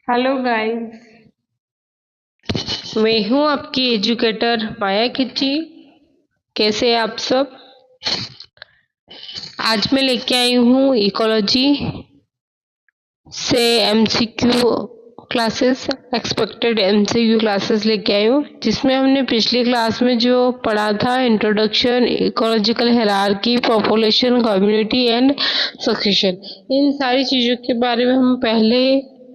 Hello guys. मैं हूँ आपकी एजुकेटर माया किच्ची। कैसे हैं आप सब? आज मैं लेके आई हूँ इकोलॉजी से MCQ classes, expected MCQ classes लेके आई हूँ, जिसमें हमने पिछली क्लास में जो पढ़ा था introduction, ecological hierarchy, population, community and succession, इन सारी चीज़ों के बारे में हम पहले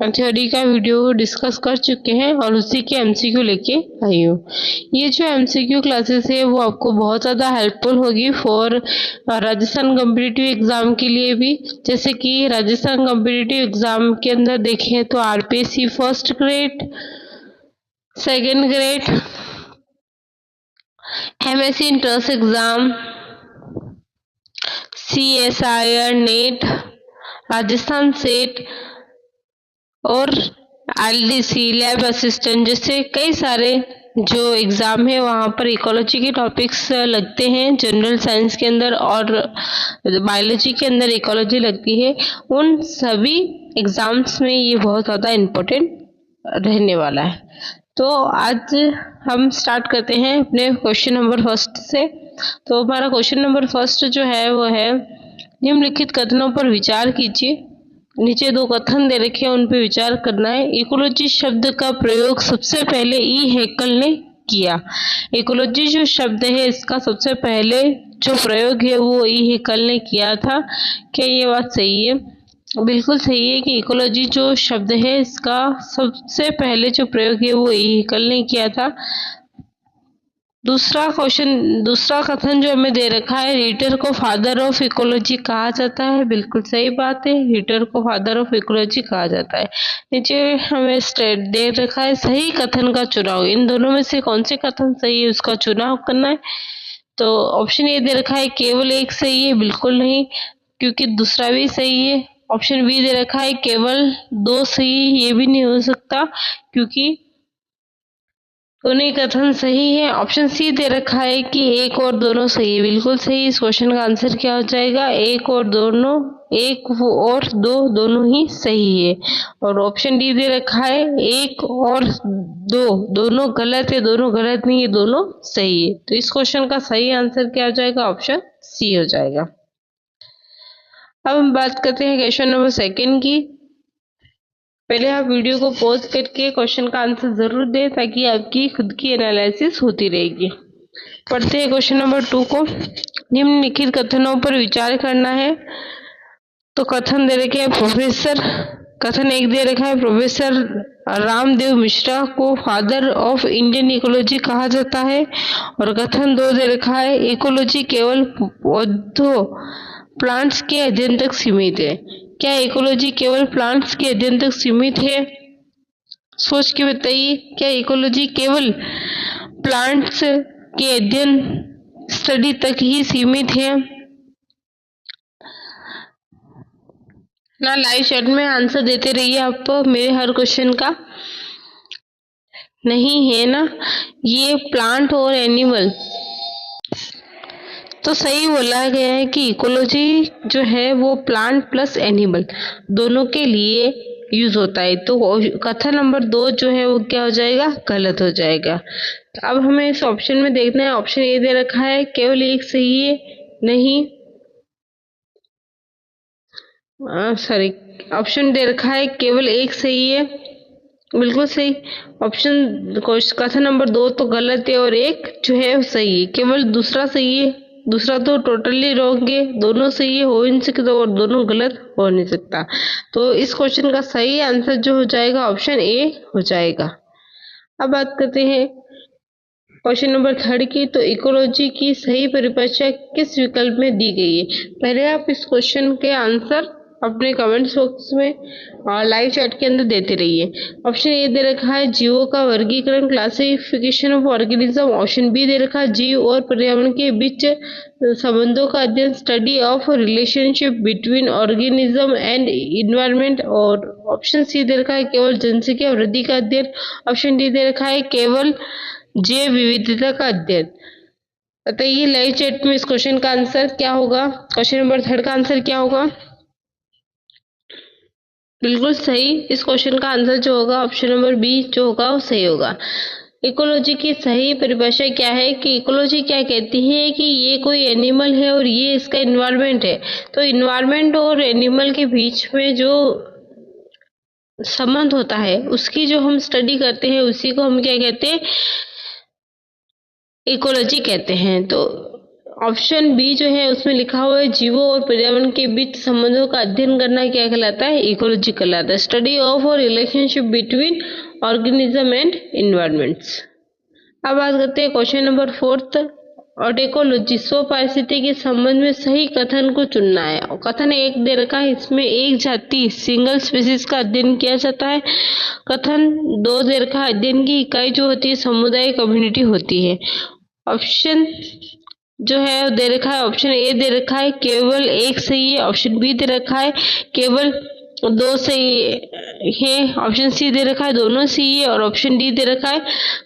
थ्योरी का वीडियो डिस्कस कर चुके हैं और उसी के एमसीक्यू लेके आई हूँ। ये जो एमसीक्यू क्लासेस है वो आपको बहुत ज़्यादा हेल्पफुल होगी फॉर राजस्थान कॉम्पिटिटिव एग्जाम के लिए भी। जैसे कि राजस्थान कॉम्पिटिटिव एग्जाम के अंदर देखें तो RPSC first grade, second grade, MSc entrance exam, CSIR net, Rajasthan set और एलडीसी लैब असिस्टेंट जैसे कई सारे जो एग्ज़ाम है वहाँ पर इकोलॉजी के टॉपिक्स लगते हैं जनरल साइंस के अंदर, और बायोलॉजी के अंदर इकोलॉजी लगती है। उन सभी एग्ज़ाम्स में ये बहुत ज़्यादा इम्पोर्टेंट रहने वाला है। तो आज हम स्टार्ट करते हैं अपने क्वेश्चन नंबर फर्स्ट से। तो हमारा क्वेश्चन नंबर फर्स्ट जो है वो है, निम्नलिखित कथनों पर विचार कीजिए। नीचे दो कथन दे रखे हैं, उन पे विचार करना है। इकोलॉजी शब्द का प्रयोग सबसे पहले ई हैकल ने किया। इकोलॉजी जो शब्द है इसका सबसे पहले जो प्रयोग है वो ई हैकल ने किया था। क्या ये बात सही है? बिल्कुल सही है कि इकोलॉजी जो शब्द है इसका सबसे पहले जो प्रयोग है वो ई हैकल ने किया था। दूसरा कथन जो हमें दे रखा है, रीटर को फादर ऑफ इकोलॉजी कहा जाता है। बिल्कुल सही बात है, रीटर को फादर ऑफ इकोलॉजी कहा जाता है। नीचे हमें स्टेट दे रखा है, सही कथन का चुनाव। इन दोनों में से कौन से कथन सही है उसका चुनाव करना है। तो ऑप्शन ए दे रखा है केवल एक सही है। बिल्कुल नहीं, क्योंकि दूसरा भी सही है। ऑप्शन बी दे रखा है केवल दो सही, ये भी नहीं हो सकता क्योंकि दोनों कथन सही है। ऑप्शन सी दे रखा है कि एक और दोनों सही है। बिल्कुल सही। इस क्वेश्चन का आंसर क्या हो जाएगा? एक और दोनों, एक और दो दोनों ही सही है। और ऑप्शन डी दे रखा है एक और दो दोनों गलत है। दोनों गलत नहीं है, दोनों सही है। तो इस क्वेश्चन का सही आंसर क्या हो जाएगा? ऑप्शन सी हो जाएगा। अब हम बात करते हैं क्वेश्चन नंबर सेकेंड की। पहले आप वीडियो को पॉज करके क्वेश्चन का आंसर जरूर दें ताकि आपकी खुद की एनालिसिस होती रहेगी। पढ़ते हैं क्वेश्चन नंबर 2 को। निम्नलिखित कथनों पर विचार करना है। तो कथन दे रखे हैं प्रोफेसर, कथन एक दे रखा है प्रोफेसर रामदेव मिश्रा को फादर ऑफ इंडियन इकोलॉजी कहा जाता है। और कथन दो दे रखा है इकोलॉजी केवल पौधों, प्लांट्स के अध्ययन तक सीमित है। क्या इकोलॉजी केवल प्लांट्स के अध्ययन तक सीमित है? सोच के बताइए, क्या इकोलॉजी केवल प्लांट्स के अध्ययन स्टडी तक ही सीमित है ना? लाइव चैट में आंसर देते रहिए आप मेरे हर क्वेश्चन का। नहीं है ना? ये प्लांट और एनिमल, तो सही बोला गया है कि इकोलॉजी जो है वो प्लांट प्लस एनिमल दोनों के लिए यूज होता है। तो कथन नंबर 2 जो है वो क्या हो जाएगा? गलत हो जाएगा। अब हमें इस ऑप्शन में देखना है। ऑप्शन ए दे रखा है केवल एक सही है। नहीं, सॉरी, ऑप्शन दे रखा है केवल एक सही है। बिल्कुल सही। ऑप्शन कथन नंबर 2 तो गलत है और एक जो है सही है। केवल दूसरा सही है, दूसरा तो टोटली रॉन्ग है। दोनों सही है हो ही नहीं सकता और दोनों गलत हो नहीं सकता। तो इस क्वेश्चन का सही आंसर जो हो जाएगा ऑप्शन ए हो जाएगा। अब बात करते हैं क्वेश्चन नंबर 3 की। तो इकोलॉजी की सही परिभाषा किस विकल्प में दी गई है? पहले आप इस क्वेश्चन के आंसर अपने कमेंट्स बॉक्स में और लाइव चैट के अंदर देते रहिए। ऑप्शन ए दे रखा है जीवों का वर्गीकरण, classification of organism. Option B दे रखा है जीव और पर्यावरण के बीच संबंधों का अध्ययन, study of relationship between organism and environment. और ऑप्शन सी दे रखा है केवल जनसंख्या वृद्धि का अध्ययन। ऑप्शन डी दे रखा है केवल जैव विविधता का अध्ययन। बताइए लाइव चैट में इस क्वेश्चन का आंसर क्या होगा? क्वेश्चन नंबर 3 का आंसर क्या होगा? बिल्कुल सही। इस क्वेश्चन का आंसर जो होगा ऑप्शन नंबर बी जो होगा वो सही होगा। इकोलॉजी की सही परिभाषा क्या है कि इकोलॉजी क्या कहती है कि ये कोई एनिमल है और ये इसका इन्वायरमेंट है। तो इन्वायरमेंट और एनिमल के बीच में जो संबंध होता है उसकी जो हम स्टडी करते हैं उसी को हम क्या कहते हैं, इकोलॉजी कहते हैं। तो ऑप्शन बी जो है उसमें लिखा हुआ है जीवों और पर्यावरण के बीच संबंधों का अध्ययन करना क्या कहलाता है, इकोलॉजी कहलाता है। स्टडी ऑफ और relationship between organism and environments. अब बात करते हैं क्वेश्चन नंबर 4। ऑटेकोलॉजी स्व पारिस्थितिकी के संबंध में सही कथन को चुनना है। और कथन एक दे रखा है, इसमें एक जाति सिंगल स्पीसीज का अध्ययन किया जाता है। कथन दो दे रखा है, अध्ययन की इकाई जो होती है समुदाय कम्युनिटी होती है। ऑप्शन जो है दे रखा है, ऑप्शन ए दे रखा है केवल एक सही है, ऑप्शन बी दे रखा है केवल दो सही है, ऑप्शन सी दे रखा है दोनों सही है और ऑप्शन डी दे रखा है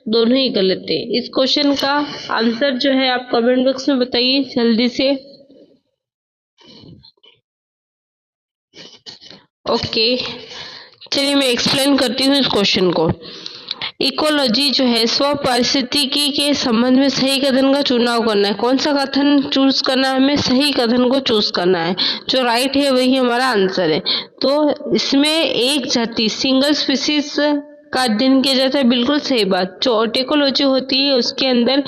दोनों ही गलत है। इस क्वेश्चन का आंसर जो है आप कमेंट बॉक्स में बताइए जल्दी से। ओके, चलिए मैं एक्सप्लेन करती हूँ इस क्वेश्चन को। इकोलॉजी जो है स्व पारिस्थितिकी के संबंध में सही कथन का चुनाव करना है। कौन सा कथन चूज करना है, हमें सही कथन को चूज करना है, जो राइट है वही हमारा आंसर है। तो इसमें एक जाति सिंगल स्पीसीज का अध्ययन किया जाता है, बिल्कुल सही बात। जो ऑटेकोलॉजी होती है उसके अंदर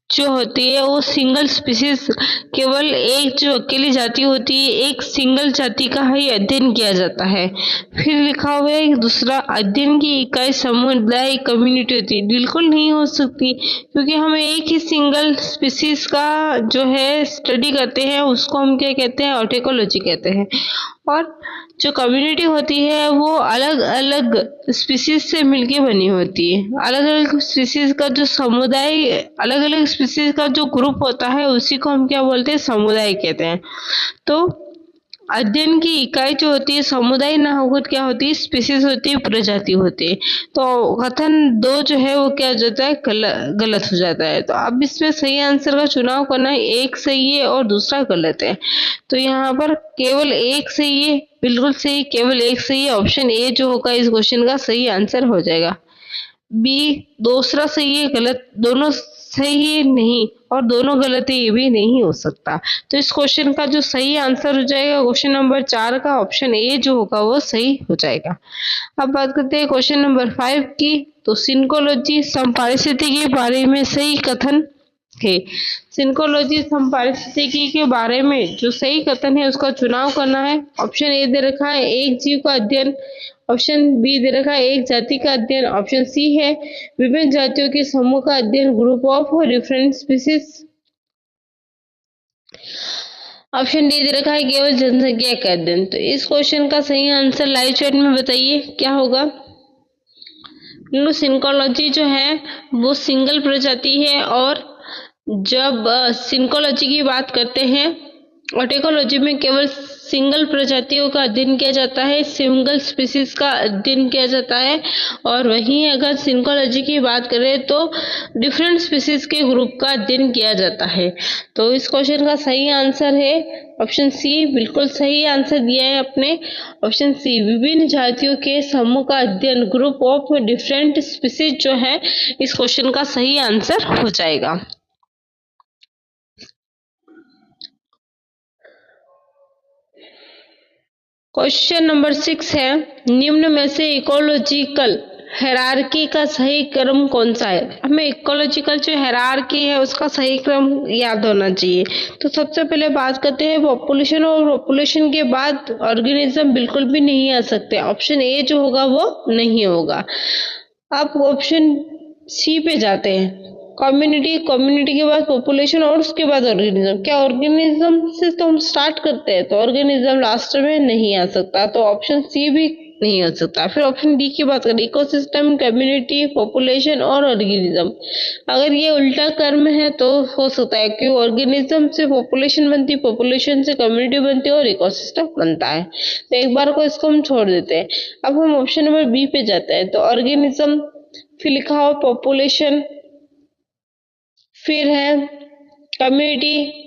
जो होती है वो सिंगल स्पीसीज, केवल एक जो अकेली जाति होती है एक सिंगल जाति का ही अध्ययन किया जाता है। फिर लिखा हुआ है दूसरा, अध्ययन की इकाई समुदाय कम्युनिटी होती है। बिल्कुल नहीं हो सकती, क्योंकि हम एक ही सिंगल स्पीसीज का जो है स्टडी करते हैं उसको हम क्या कहते हैं, ऑटेकोलॉजी कहते हैं। और जो कम्युनिटी होती है वो अलग अलग स्पीसीज से मिलके बनी होती है। अलग अलग स्पीसीज का जो समुदाय, अलग अलग स्पीसीज का जो ग्रुप होता है उसी को हम क्या बोलते हैं, समुदाय कहते हैं। तो अध्ययन की इकाई जो होती है समुदाय ना होकर क्या होती है, स्पीसीज होती है, प्रजाति होती है। तो कथन दो जो है वो क्या हो जाता है, गलत हो जाता है। तो अब इसमें सही आंसर का चुनाव करना है, एक सही है और दूसरा गलत है। तो यहाँ पर केवल एक सही है, बिल्कुल सही, केवल एक सही है। ऑप्शन ए जो होगा इस क्वेश्चन का सही आंसर हो जाएगा। बी दूसरा सही है, गलत दोनों सही है नहीं, और दोनों गलत है ये भी नहीं हो सकता। तो इस क्वेश्चन का जो सही आंसर हो जाएगा क्वेश्चन नंबर 4 का, ऑप्शन ए जो होगा वो सही हो जाएगा। अब बात करते हैं क्वेश्चन नंबर 5 की। तो सिंकोलॉजी समपारिस्थितिकी के बारे में सही कथन है। सिंकोलॉजी समपारिस्थितिकी के बारे में जो सही कथन है उसका चुनाव करना है। ऑप्शन ए दे रखा है एक जीव का अध्ययन, ऑप्शन बी दे रखा है एक जाति का अध्ययन, ऑप्शन सी है विभिन्न जातियों के समूह का अध्ययन, group of different species, option D दे रखा है केवल जनसंख्या का अध्ययन। तो इस क्वेश्चन का सही आंसर लाइव चैट में बताइए क्या होगा। सिंकोलॉजी जो है वो सिंगल प्रजाति है, और जब सिंकोलॉजी की बात करते हैं, ऑटेकोलॉजी में केवल सिंगल प्रजातियों का अध्ययन किया जाता है, सिंगल स्पीसीज का अध्ययन किया जाता है। और वहीं अगर सिंकोलॉजी की बात करें तो डिफरेंट स्पीसीज के ग्रुप का अध्ययन किया जाता है। तो इस क्वेश्चन का सही आंसर है ऑप्शन सी, बिल्कुल सही आंसर दिया है आपने, ऑप्शन सी विभिन्न जातियों के समूह का अध्ययन, ग्रुप ऑफ डिफरेंट स्पीसीज जो है इस क्वेश्चन का सही आंसर हो जाएगा। क्वेश्चन नंबर 6 है, निम्न में से इकोलॉजिकल हायरार्की का सही क्रम कौन सा है। हमें इकोलॉजिकल जो हायरार्की है उसका सही क्रम याद होना चाहिए। तो सबसे पहले बात करते हैं पॉपुलेशन, और पॉपुलेशन के बाद ऑर्गेनिज्म बिल्कुल भी नहीं आ सकते। ऑप्शन ए जो होगा वो नहीं होगा। अब ऑप्शन सी पे जाते हैं, कम्युनिटी, कम्युनिटी के बाद पॉपुलेशन और उसके बाद ऑर्गेनिज्म। क्या ऑर्गेनिज्म से तो हम स्टार्ट करते हैं, तो ऑर्गेनिज्म लास्ट में नहीं आ सकता, तो ऑप्शन सी भी नहीं हो सकता। फिर ऑप्शन डी की बात करें, इकोसिस्टम, कम्युनिटी, पॉपुलेशन और ऑर्गेनिज्म। अगर ये उल्टा क्रम है तो हो सकता है कि ऑर्गेनिज्म से पॉपुलेशन बनती, पॉपुलेशन से कम्युनिटी बनती है और इकोसिस्टम बनता है। तो एक बार को इसको हम छोड़ देते हैं। अब हम ऑप्शन नंबर बी पे जाते हैं। तो ऑर्गेनिज्म, फिर लिखा हुआ पॉपुलेशन, फिर है कम्युनिटी,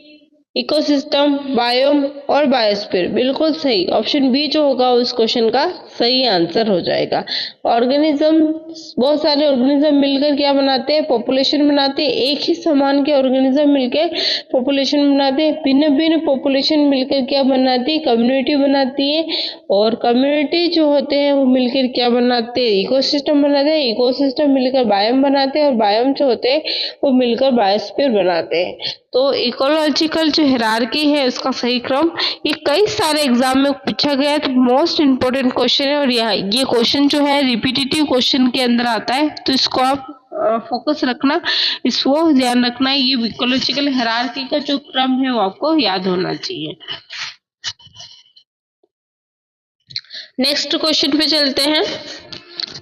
इकोसिस्टम, बायोम और बायोस्फीयर। बिल्कुल सही, ऑप्शन बी जो होगा उस क्वेश्चन का सही आंसर हो जाएगा। ऑर्गेनिज्म, बहुत सारे ऑर्गेनिज्म मिलकर क्या बनाते हैं? पॉपुलेशन बनाते हैं। एक ही समान के ऑर्गेनिज्म मिलकर पॉपुलेशन बनाते हैं। भिन्न भिन्न पॉपुलेशन मिलकर क्या बनाती है? कम्युनिटी बनाती है। और कम्युनिटी जो होते हैं वो मिलकर क्या बनाते हैं? इकोसिस्टम बनाते हैं। इकोसिस्टम मिलकर बायोम बनाते हैं और बायोम जो होते हैं वो मिलकर बायोस्फीयर बनाते हैं। तो इकोलॉजिकल जो हायरार्की है उसका सही क्रम, ये कई सारे एग्जाम में पूछा गया है, तो मोस्ट इम्पोर्टेंट क्वेश्चन है। और ये क्वेश्चन जो है रिपीटेटिव क्वेश्चन के अंदर आता है, तो इसको आप फोकस रखना, इसको ध्यान रखना। ये इकोलॉजिकल हायरार्की का जो क्रम है वो आपको याद होना चाहिए। नेक्स्ट क्वेश्चन पे चलते हैं।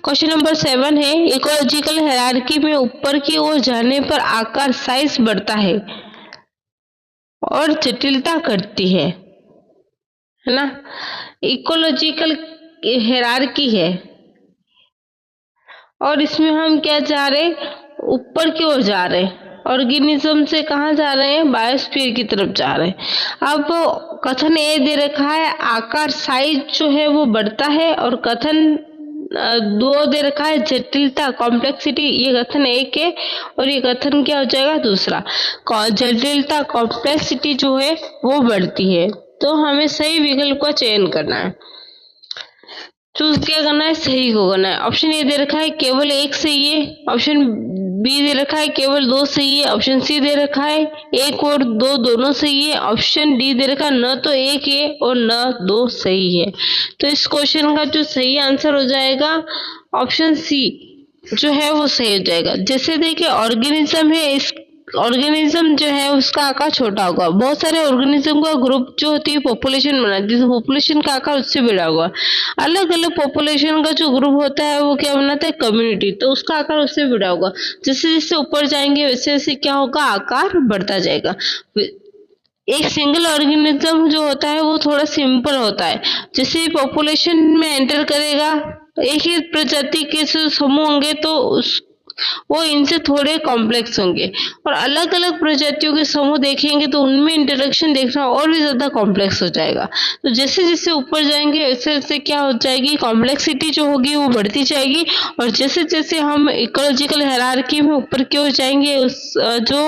क्वेश्चन नंबर 7 है, इकोलॉजिकल हायरार्की में ऊपर की ओर जाने पर आकार साइज बढ़ता है और जटिलता घटती है ना। इकोलॉजिकल हायरार्की है और इसमें हम क्या जा रहे? ऊपर की ओर जा रहे हैं। ऑर्गेनिज्म से कहाँ जा रहे हैं? बायोस्फीयर की तरफ जा रहे हैं। अब कथन ए दे रखा है, आकार साइज जो है वो बढ़ता है, और कथन 2 दे रखा है, जटिलता कॉम्प्लेक्सिटी। ये कथन एक है और ये कथन क्या हो जाएगा? दूसरा। जटिलता कॉम्प्लेक्सिटी जो है वो बढ़ती है। तो हमें सही विकल्प का चयन करना है। चूज क्या करना है? सही को करना है। ऑप्शन ए दे रखा है केवल 1 सही है। ऑप्शन बी दे रखा है केवल 2 सही है। ऑप्शन सी दे रखा है 1 और 2 दोनों सही है। ऑप्शन डी दे रखा है न तो 1 है और न 2 सही है। तो इस क्वेश्चन का जो सही आंसर हो जाएगा ऑप्शन सी जो है वो सही हो जाएगा। जैसे देखिए ऑर्गेनिज्म है, इस ऑर्गेनिज्म जो है उसका आकार छोटा होगा। बहुत सारे ऑर्गेनिज्म का ग्रुप जो होती है पॉपुलेशन बनाती है, पॉपुलेशन का आकार उससे बड़ा होगा। अलग अलग पॉपुलेशन का जो ग्रुप होता है वो क्या बनाता है? कम्युनिटी, तो उसका आकार उससे बड़ा होगा। जैसे जैसे ऊपर जाएंगे वैसे वैसे क्या होगा? आकार बढ़ता जाएगा। एक सिंगल ऑर्गेनिज्म जो होता है वो थोड़ा सिंपल होता है। जैसे पॉपुलेशन में एंटर करेगा, एक ही प्रजाति के समूह होंगे तो वो इनसे थोड़े कॉम्प्लेक्स होंगे, और अलग अलग प्रजातियों के समूह देखेंगे तो उनमें इंटरेक्शन देखना और भी ज्यादा कॉम्प्लेक्स हो जाएगा। तो जैसे जैसे ऊपर जाएंगे वैसे वैसे क्या हो जाएगी? कॉम्प्लेक्सिटी जो होगी वो बढ़ती जाएगी। और जैसे जैसे हम इकोलॉजिकल हायरार्की में ऊपर की ओर जाएंगे उस जो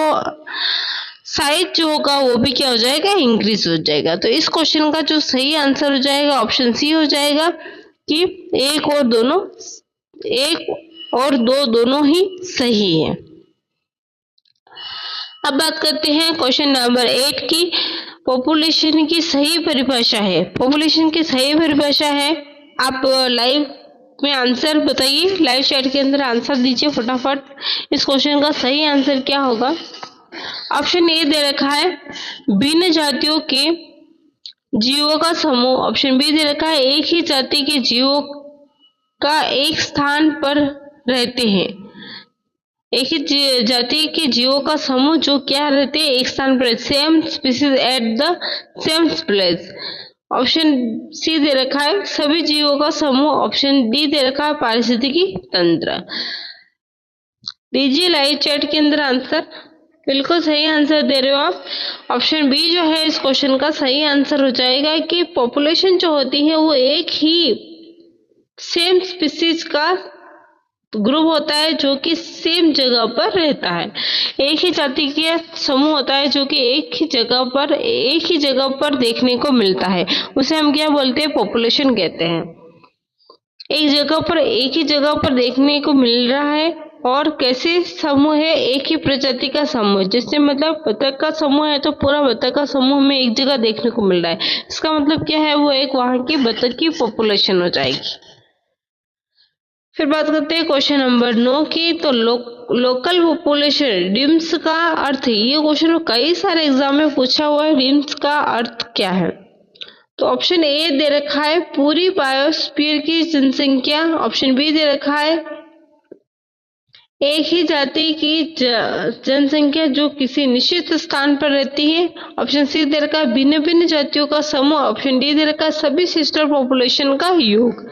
साइज जो होगा वो भी क्या हो जाएगा? इंक्रीज हो जाएगा। तो इस क्वेश्चन का जो सही आंसर हो जाएगा ऑप्शन सी हो जाएगा कि 1 और 2 दोनों ही सही है। अब बात करते हैं क्वेश्चन नंबर 8 की। पॉपुलेशन की सही परिभाषा है। पॉपुलेशन की सही परिभाषा है, आप लाइव में आंसर बताइए, लाइव चैट के अंदर आंसर दीजिए फटाफट। इस क्वेश्चन का सही आंसर क्या होगा? ऑप्शन ए दे रखा है भिन्न जातियों के जीवों का समूह। ऑप्शन बी दे रखा है एक ही जाति के जीवों का एक स्थान पर रहते हैं। एक ही जाति के जीवों का समूह जो क्या रहते हैं? एक स्थान पर, same species at the same place. Option C दे रखा है सभी जीवों का समूह। ऑप्शन डी दे रखा है पारिस्थितिकी तंत्र। दीजिए लाइव चैट के अंदर आंसर। बिल्कुल सही आंसर दे रहे हो आप। ऑप्शन बी जो है इस क्वेश्चन का सही आंसर हो जाएगा कि पॉपुलेशन जो होती है वो एक ही सेम स्पीसीज का ग्रुप होता है जो कि सेम जगह पर रहता है। एक ही जाति के समूह होता है जो कि एक ही जगह पर देखने को मिलता है, उसे हम क्या बोलते हैं? पॉपुलेशन कहते हैं। एक ही जगह पर देखने को मिल रहा है। और कैसे समूह है? एक ही प्रजाति का समूह, जिससे मतलब बतख का समूह है तो पूरा बतख का समूह हमें एक जगह देखने को मिल रहा है। इसका मतलब क्या है? वो एक वहां की बतख की पॉपुलेशन हो जाएगी। फिर बात करते हैं क्वेश्चन नंबर 9 की। तो लोकल पॉपुलेशन डिम्स का अर्थ, ये क्वेश्चन कई सारे एग्जाम में पूछा हुआ है। डिम्स का अर्थ क्या है? तो ऑप्शन ए दे रखा है पूरी बायोस्फीयर की जनसंख्या। ऑप्शन बी दे रखा है एक ही जाति की जनसंख्या जो किसी निश्चित स्थान पर रहती है। ऑप्शन सी दे रखा है भिन्न भिन्न जातियों का समूह। ऑप्शन डी दे रखा है सभी सिस्टर पॉपुलेशन का योग।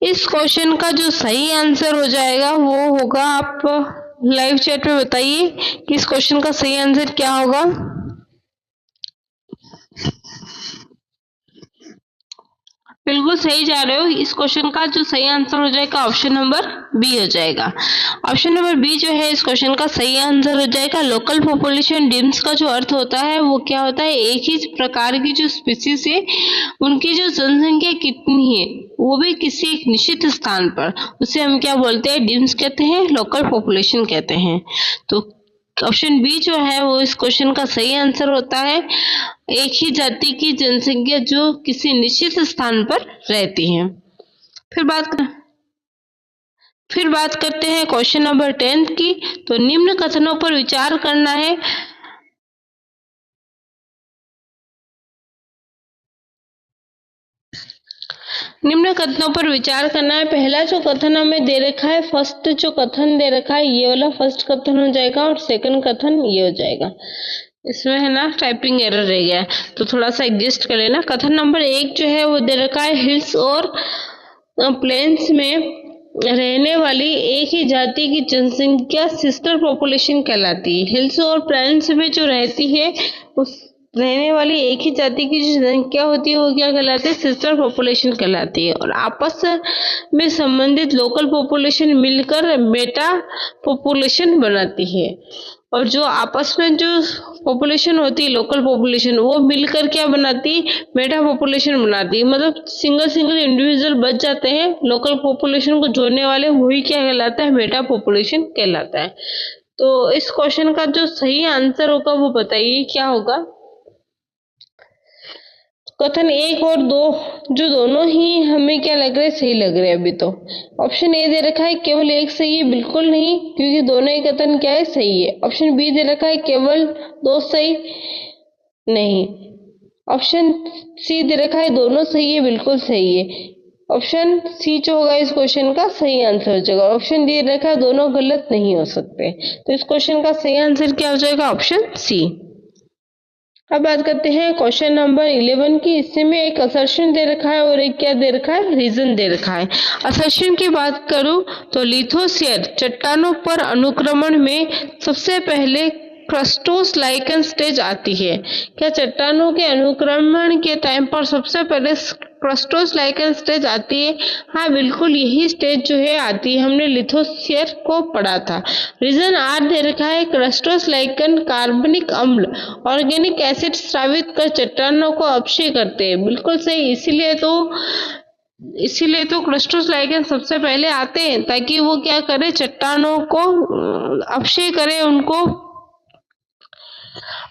इस क्वेश्चन का जो सही आंसर हो जाएगा वो होगा, आप लाइव चैट में बताइए कि इस क्वेश्चन का सही आंसर क्या होगा। बिल्कुल सही जा रहे हो। इस क्वेश्चन का जो सही आंसर हो जाएगा ऑप्शन नंबर बी हो जाएगा। ऑप्शन नंबर बी जो है इस क्वेश्चन का सही आंसर हो जाएगा। लोकल पॉपुलेशन डिम्स का जो अर्थ होता है वो क्या होता है, एक ही प्रकार की जो स्पीसीज है उनकी जो जनसंख्या कितनी है वो भी किसी एक निश्चित स्थान पर, उसे हम क्या बोलते हैं, डिम्स कहते हैं, लोकल पॉपुलेशन कहते हैं। तो ऑप्शन बी जो है वो इस क्वेश्चन का सही आंसर होता है। एक ही जाति की जनसंख्या जो किसी निश्चित स्थान पर रहती है। फिर बात करते हैं क्वेश्चन नंबर 10 की। तो निम्न कथनों पर विचार करना है। निम्न कथनों पर विचार करना है। पहला जो कथन हमें दे रखा है, फर्स्ट जो कथन दे रखा है ये वाला फर्स्ट कथन हो जाएगा और सेकंड कथन ये हो जाएगा। इसमें है ना टाइपिंग एरर रह गया है तो थोड़ा सा एडजस्ट कर लेना। कथन नंबर 1 जो है वो दे रखा है, हिल्स और प्लेन्स में रहने वाली एक ही जाति की जनसंख्या सिस्टर पॉपुलेशन कहलाती है। हिल्स और प्लेन्स में जो रहती है उस रहने वाली एक ही जाति की जो जनसंख्या होती है वो क्या कहलाती है, सिस्टर पॉपुलेशन कहलाती है। और आपस में संबंधित लोकल पॉपुलेशन मिलकर मेटा पॉपुलेशन बनाती है। और जो आपस में जो पॉपुलेशन होती है लोकल पॉपुलेशन वो मिलकर क्या बनाती है, मेटा पॉपुलेशन बनाती है। मतलब सिंगल इंडिविजुअल बच जाते हैं, लोकल पॉपुलेशन को जोड़ने वाले वही क्या कहलाता है, मेटा पॉपुलेशन कहलाता है। तो इस क्वेश्चन का जो सही आंसर होगा वो बताइए क्या होगा। कथन 1 और 2 जो दोनों ही हमें क्या लग रहा है, सही लग रहे हैं अभी तो। ऑप्शन ए दे रखा है केवल एक सही है, बिल्कुल नहीं, क्योंकि दोनों ही कथन क्या है, सही है। ऑप्शन बी दे रखा है केवल 2 सही, नहीं। ऑप्शन सी दे रखा है दोनों सही है, बिल्कुल सही है। ऑप्शन सी जो होगा इस क्वेश्चन का सही आंसर हो जाएगा। ऑप्शन डी दे रखा है दोनों गलत नहीं हो सकते, तो इस क्वेश्चन का सही आंसर क्या हो जाएगा, ऑप्शन सी। अब बात करते हैं क्वेश्चन नंबर 11 की। इससे में एक असर्शन दे रखा है और एक क्या दे रखा है, रीजन दे रखा है। असर्शन की बात करूं तो लिथोस्फीयर चट्टानों पर अनुक्रमण में सबसे पहले क्रस्टोस लाइकन स्टेज आती है। क्या चट्टानों के अनुक्रमण के टाइम पर सबसे पहले क्रस्टोस लाइकन स्टेज आती है? हाँ बिल्कुल, यही स्टेज जो है आती है। हमने लिथोस्फीयर को पढ़ा था। रीजन आर दे रखा है, क्रस्टोस लाइकन कार्बनिक अम्ल ऑर्गेनिक एसिड स्रावित कर चट्टानों को अपक्षय करते हैं। बिल्कुल सही, इसीलिए तो क्रस्टोस लाइकन सबसे पहले आते हैं ताकि वो क्या करे, चट्टानों को अपक्षय करे, उनको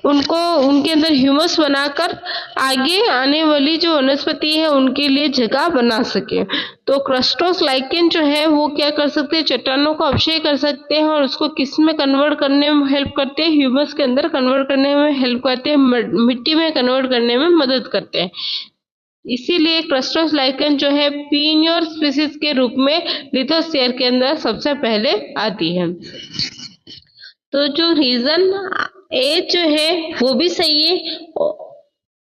उनके अंदर ह्यूमस बनाकर आगे आने वाली जो वनस्पति है उनके लिए जगह बना सके। तो क्रस्टोस लाइकेन जो है वो क्या कर सकते हैं, चट्टानों को अपक्षय कर सकते हैं और उसको किस में कन्वर्ट करने में हेल्प करते हैं, ह्यूमस के अंदर कन्वर्ट करने में हेल्प करते हैं, मिट्टी में कन्वर्ट करने में मदद करते हैं। इसीलिए क्रस्टोस लाइकेन जो है पीनियर स्पीसीज के रूप में लिथोस्फीयर के अंदर सबसे पहले आती है। तो जो रीजन ए जो है वो भी सही है,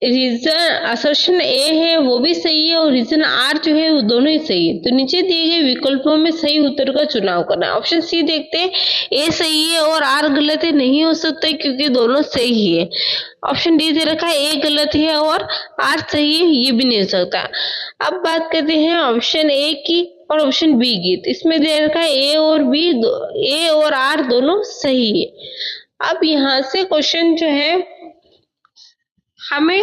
रीजन असर्शन ए है वो भी सही है और रीजन आर जो है वो दोनों ही सही है। तो नीचे दिए गए विकल्पों में सही उत्तर का चुनाव करना है। ऑप्शन सी देखते हैं, ए सही है और आर गलत है, नहीं हो सकता क्योंकि दोनों सही है। ऑप्शन डी दे रखा है ए गलत है और आर सही है, ये भी नहीं हो सकता। अब बात करते हैं ऑप्शन ए की और ऑप्शन बी की। तो इसमें दे रखा है ए और आर दोनों सही है। अब यहाँ से क्वेश्चन जो है हमें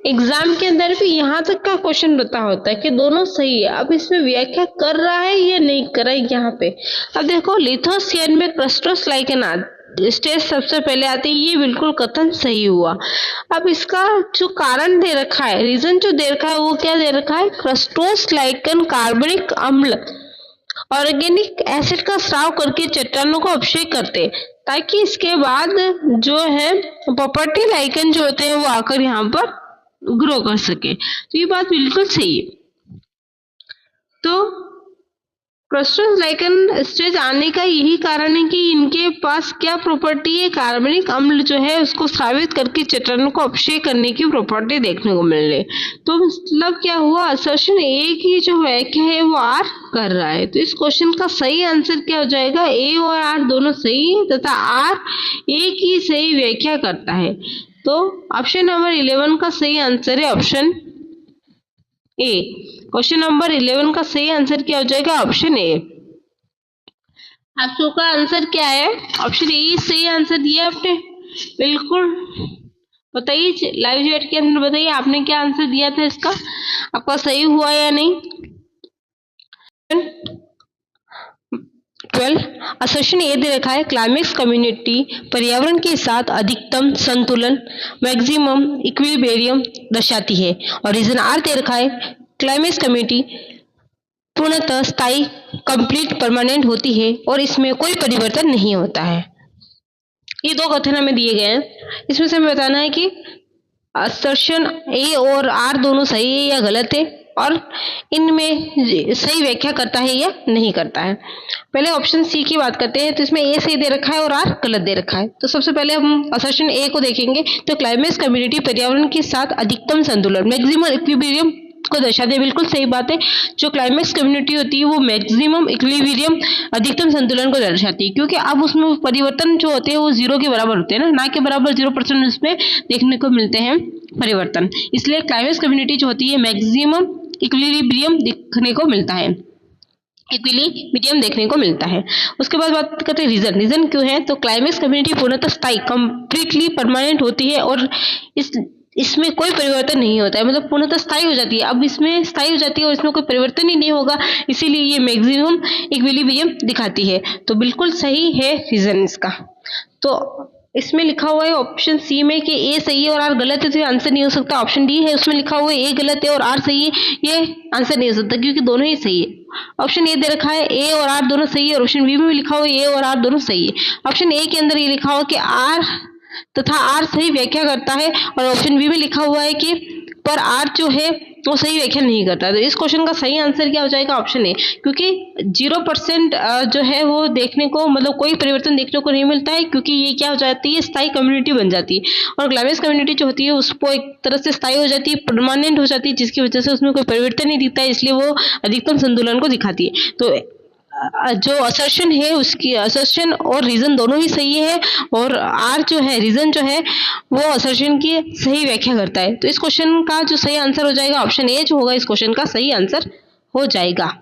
एग्जाम के अंदर भी यहाँ तक का क्वेश्चन बता होता है कि दोनों सही है। अब इसमें व्याख्या कर रहा है या नहीं कर रहा है यहाँ पे। अब देखो लिथोस्फीयर में क्रस्टोस लाइकेन स्टेज सबसे पहले आती है, ये बिल्कुल कथन सही हुआ। अब इसका जो कारण दे रखा है, रीजन जो दे रखा है वो क्या दे रखा है, क्रस्टोस लाइकेन कार्बनिक अम्ल ऑर्गेनिक एसिड का स्राव करके चट्टानों को अपक्षय करते ताकि इसके बाद जो है प्रॉपर्टी लाइकन जो होते हैं वो आकर यहाँ पर ग्रो कर सके। तो ये बात बिल्कुल सही है। तो क्रस्टोस लाइकन स्टेज आने का यही कारण है कि इनके पास क्या प्रॉपर्टी है, कार्बनिक अम्ल जो है उसको स्रावित करके चट्टानों को अपक्षय करने की प्रॉपर्टी देखने को मिल रही। तो मतलब क्या हुआ, असर्शन ए की जो व्याख्या है वो आर कर रहा है। तो इस क्वेश्चन का सही आंसर क्या हो जाएगा, ए और आर दोनों सही है तथा आर ए की सही व्याख्या करता है। तो ऑप्शन नंबर 11 का सही आंसर है ऑप्शन ए। क्वेश्चन नंबर 11 का सही आंसर क्या हो जाएगा? Option A. आप सबका आंसर क्या है? ऑप्शन ए सही आंसर दिया आपने, बिल्कुल। बताइए लाइव चैट के अंदर, बताइए आपने क्या आंसर दिया था इसका, आपका सही हुआ या नहीं? 12 असर्शन ए दे रखा है, क्लाइमेक्स कम्युनिटी पर्यावरण के साथ अधिकतम संतुलन मैक्सिमम इक्विलिब्रियम दर्शाती है। और रीजन आर दे रखा है, क्लाइमेक्स कम्युनिटी पूर्णतः स्थायी कंप्लीट परमानेंट होती है और इसमें कोई परिवर्तन नहीं होता है। ये दो कथन हमें दिए गए हैं, इसमें से हमें बताना है कि असर्शन ए और आर दोनों सही है या गलत है, और इनमें सही व्याख्या करता है या नहीं करता है। पहले ऑप्शन सी की बात करते हैं, तो इसमें ए सही दे रखा है और आर गलत दे रखा है। तो सबसे पहले हम असर्शन ए को देखेंगे, तो क्लाइमेक्स कम्युनिटी पर्यावरण के साथ अधिकतम संतुलन मैक्सिमम इक्विलिब्रियम को दर्शाते हैं। बिल्कुल सही बात है, जो क्लाइमेक्स कम्युनिटी होती है वो मैक्सिमम इक्विलिब्रियम अधिकतम संतुलन को दर्शाती है, क्योंकि अब उसमें परिवर्तन जो होते हैं वो 0 के बराबर होते हैं ना के बराबर 0% उसमें देखने को मिलते हैं परिवर्तन। इसलिए क्लाइमेक्स कम्युनिटी जो होती है मैक्सिमम इक्विलिब्रियम देखने को मिलता है, इक्विलिब्रियम देखने को मिलता है। उसके बाद बात करते हैं रीजन क्यों है, तो क्लाइमेक्स कम्युनिटी पूर्णतः स्थायी कंप्लीटली परमानेंट होती है और इसमें कोई परिवर्तन नहीं होता है, मतलब पूर्णतः स्थायी हो जाती है। अब इसमें स्थायी हो जाती है और इसमें कोई परिवर्तन ही नहीं होगा, इसीलिए ये मैक्सिमम इक्विलिब्रियम दिखाती है। तो बिल्कुल सही है रीजन इसका। तो इसमें लिखा हुआ है ऑप्शन सी में कि ए सही है और आर गलत है, तो ये आंसर नहीं हो सकता। ऑप्शन डी है, उसमें लिखा हुआ है ए गलत है और आर सही है, ये आंसर नहीं हो सकता क्योंकि दोनों ही सही है। ऑप्शन ए दे रखा है ए और आर दोनों सही है, और ऑप्शन बी में भी लिखा हुआ है ए और आर दोनों सही है। ऑप्शन ए के अंदर ये लिखा हुआ कि आर तथा आर सही व्याख्या करता है, और ऑप्शन बी में लिखा हुआ है कि पर आर जो है वो सही व्याख्या नहीं करता। तो इस क्वेश्चन का सही आंसर क्या हो जाएगा? ऑप्शन ए, क्योंकि 0% जो है वो देखने को, मतलब कोई परिवर्तन देखने को नहीं मिलता है, क्योंकि ये क्या हो जाती है, स्थायी कम्युनिटी बन जाती है। और क्लाइमेक्स कम्युनिटी जो होती है उसको एक तरह से स्थायी हो जाती है, परमानेंट हो जाती है, जिसकी वजह से उसमें कोई परिवर्तन नहीं दिखता है, इसलिए वो अधिकतम संतुलन को दिखाती है। तो जो असर्शन है उसकी असर्शन और रीजन दोनों ही सही है, और आर जो है रीजन जो है वो असर्शन की सही व्याख्या करता है। तो इस क्वेश्चन का जो सही आंसर हो जाएगा ऑप्शन ए जो होगा इस क्वेश्चन का सही आंसर हो जाएगा।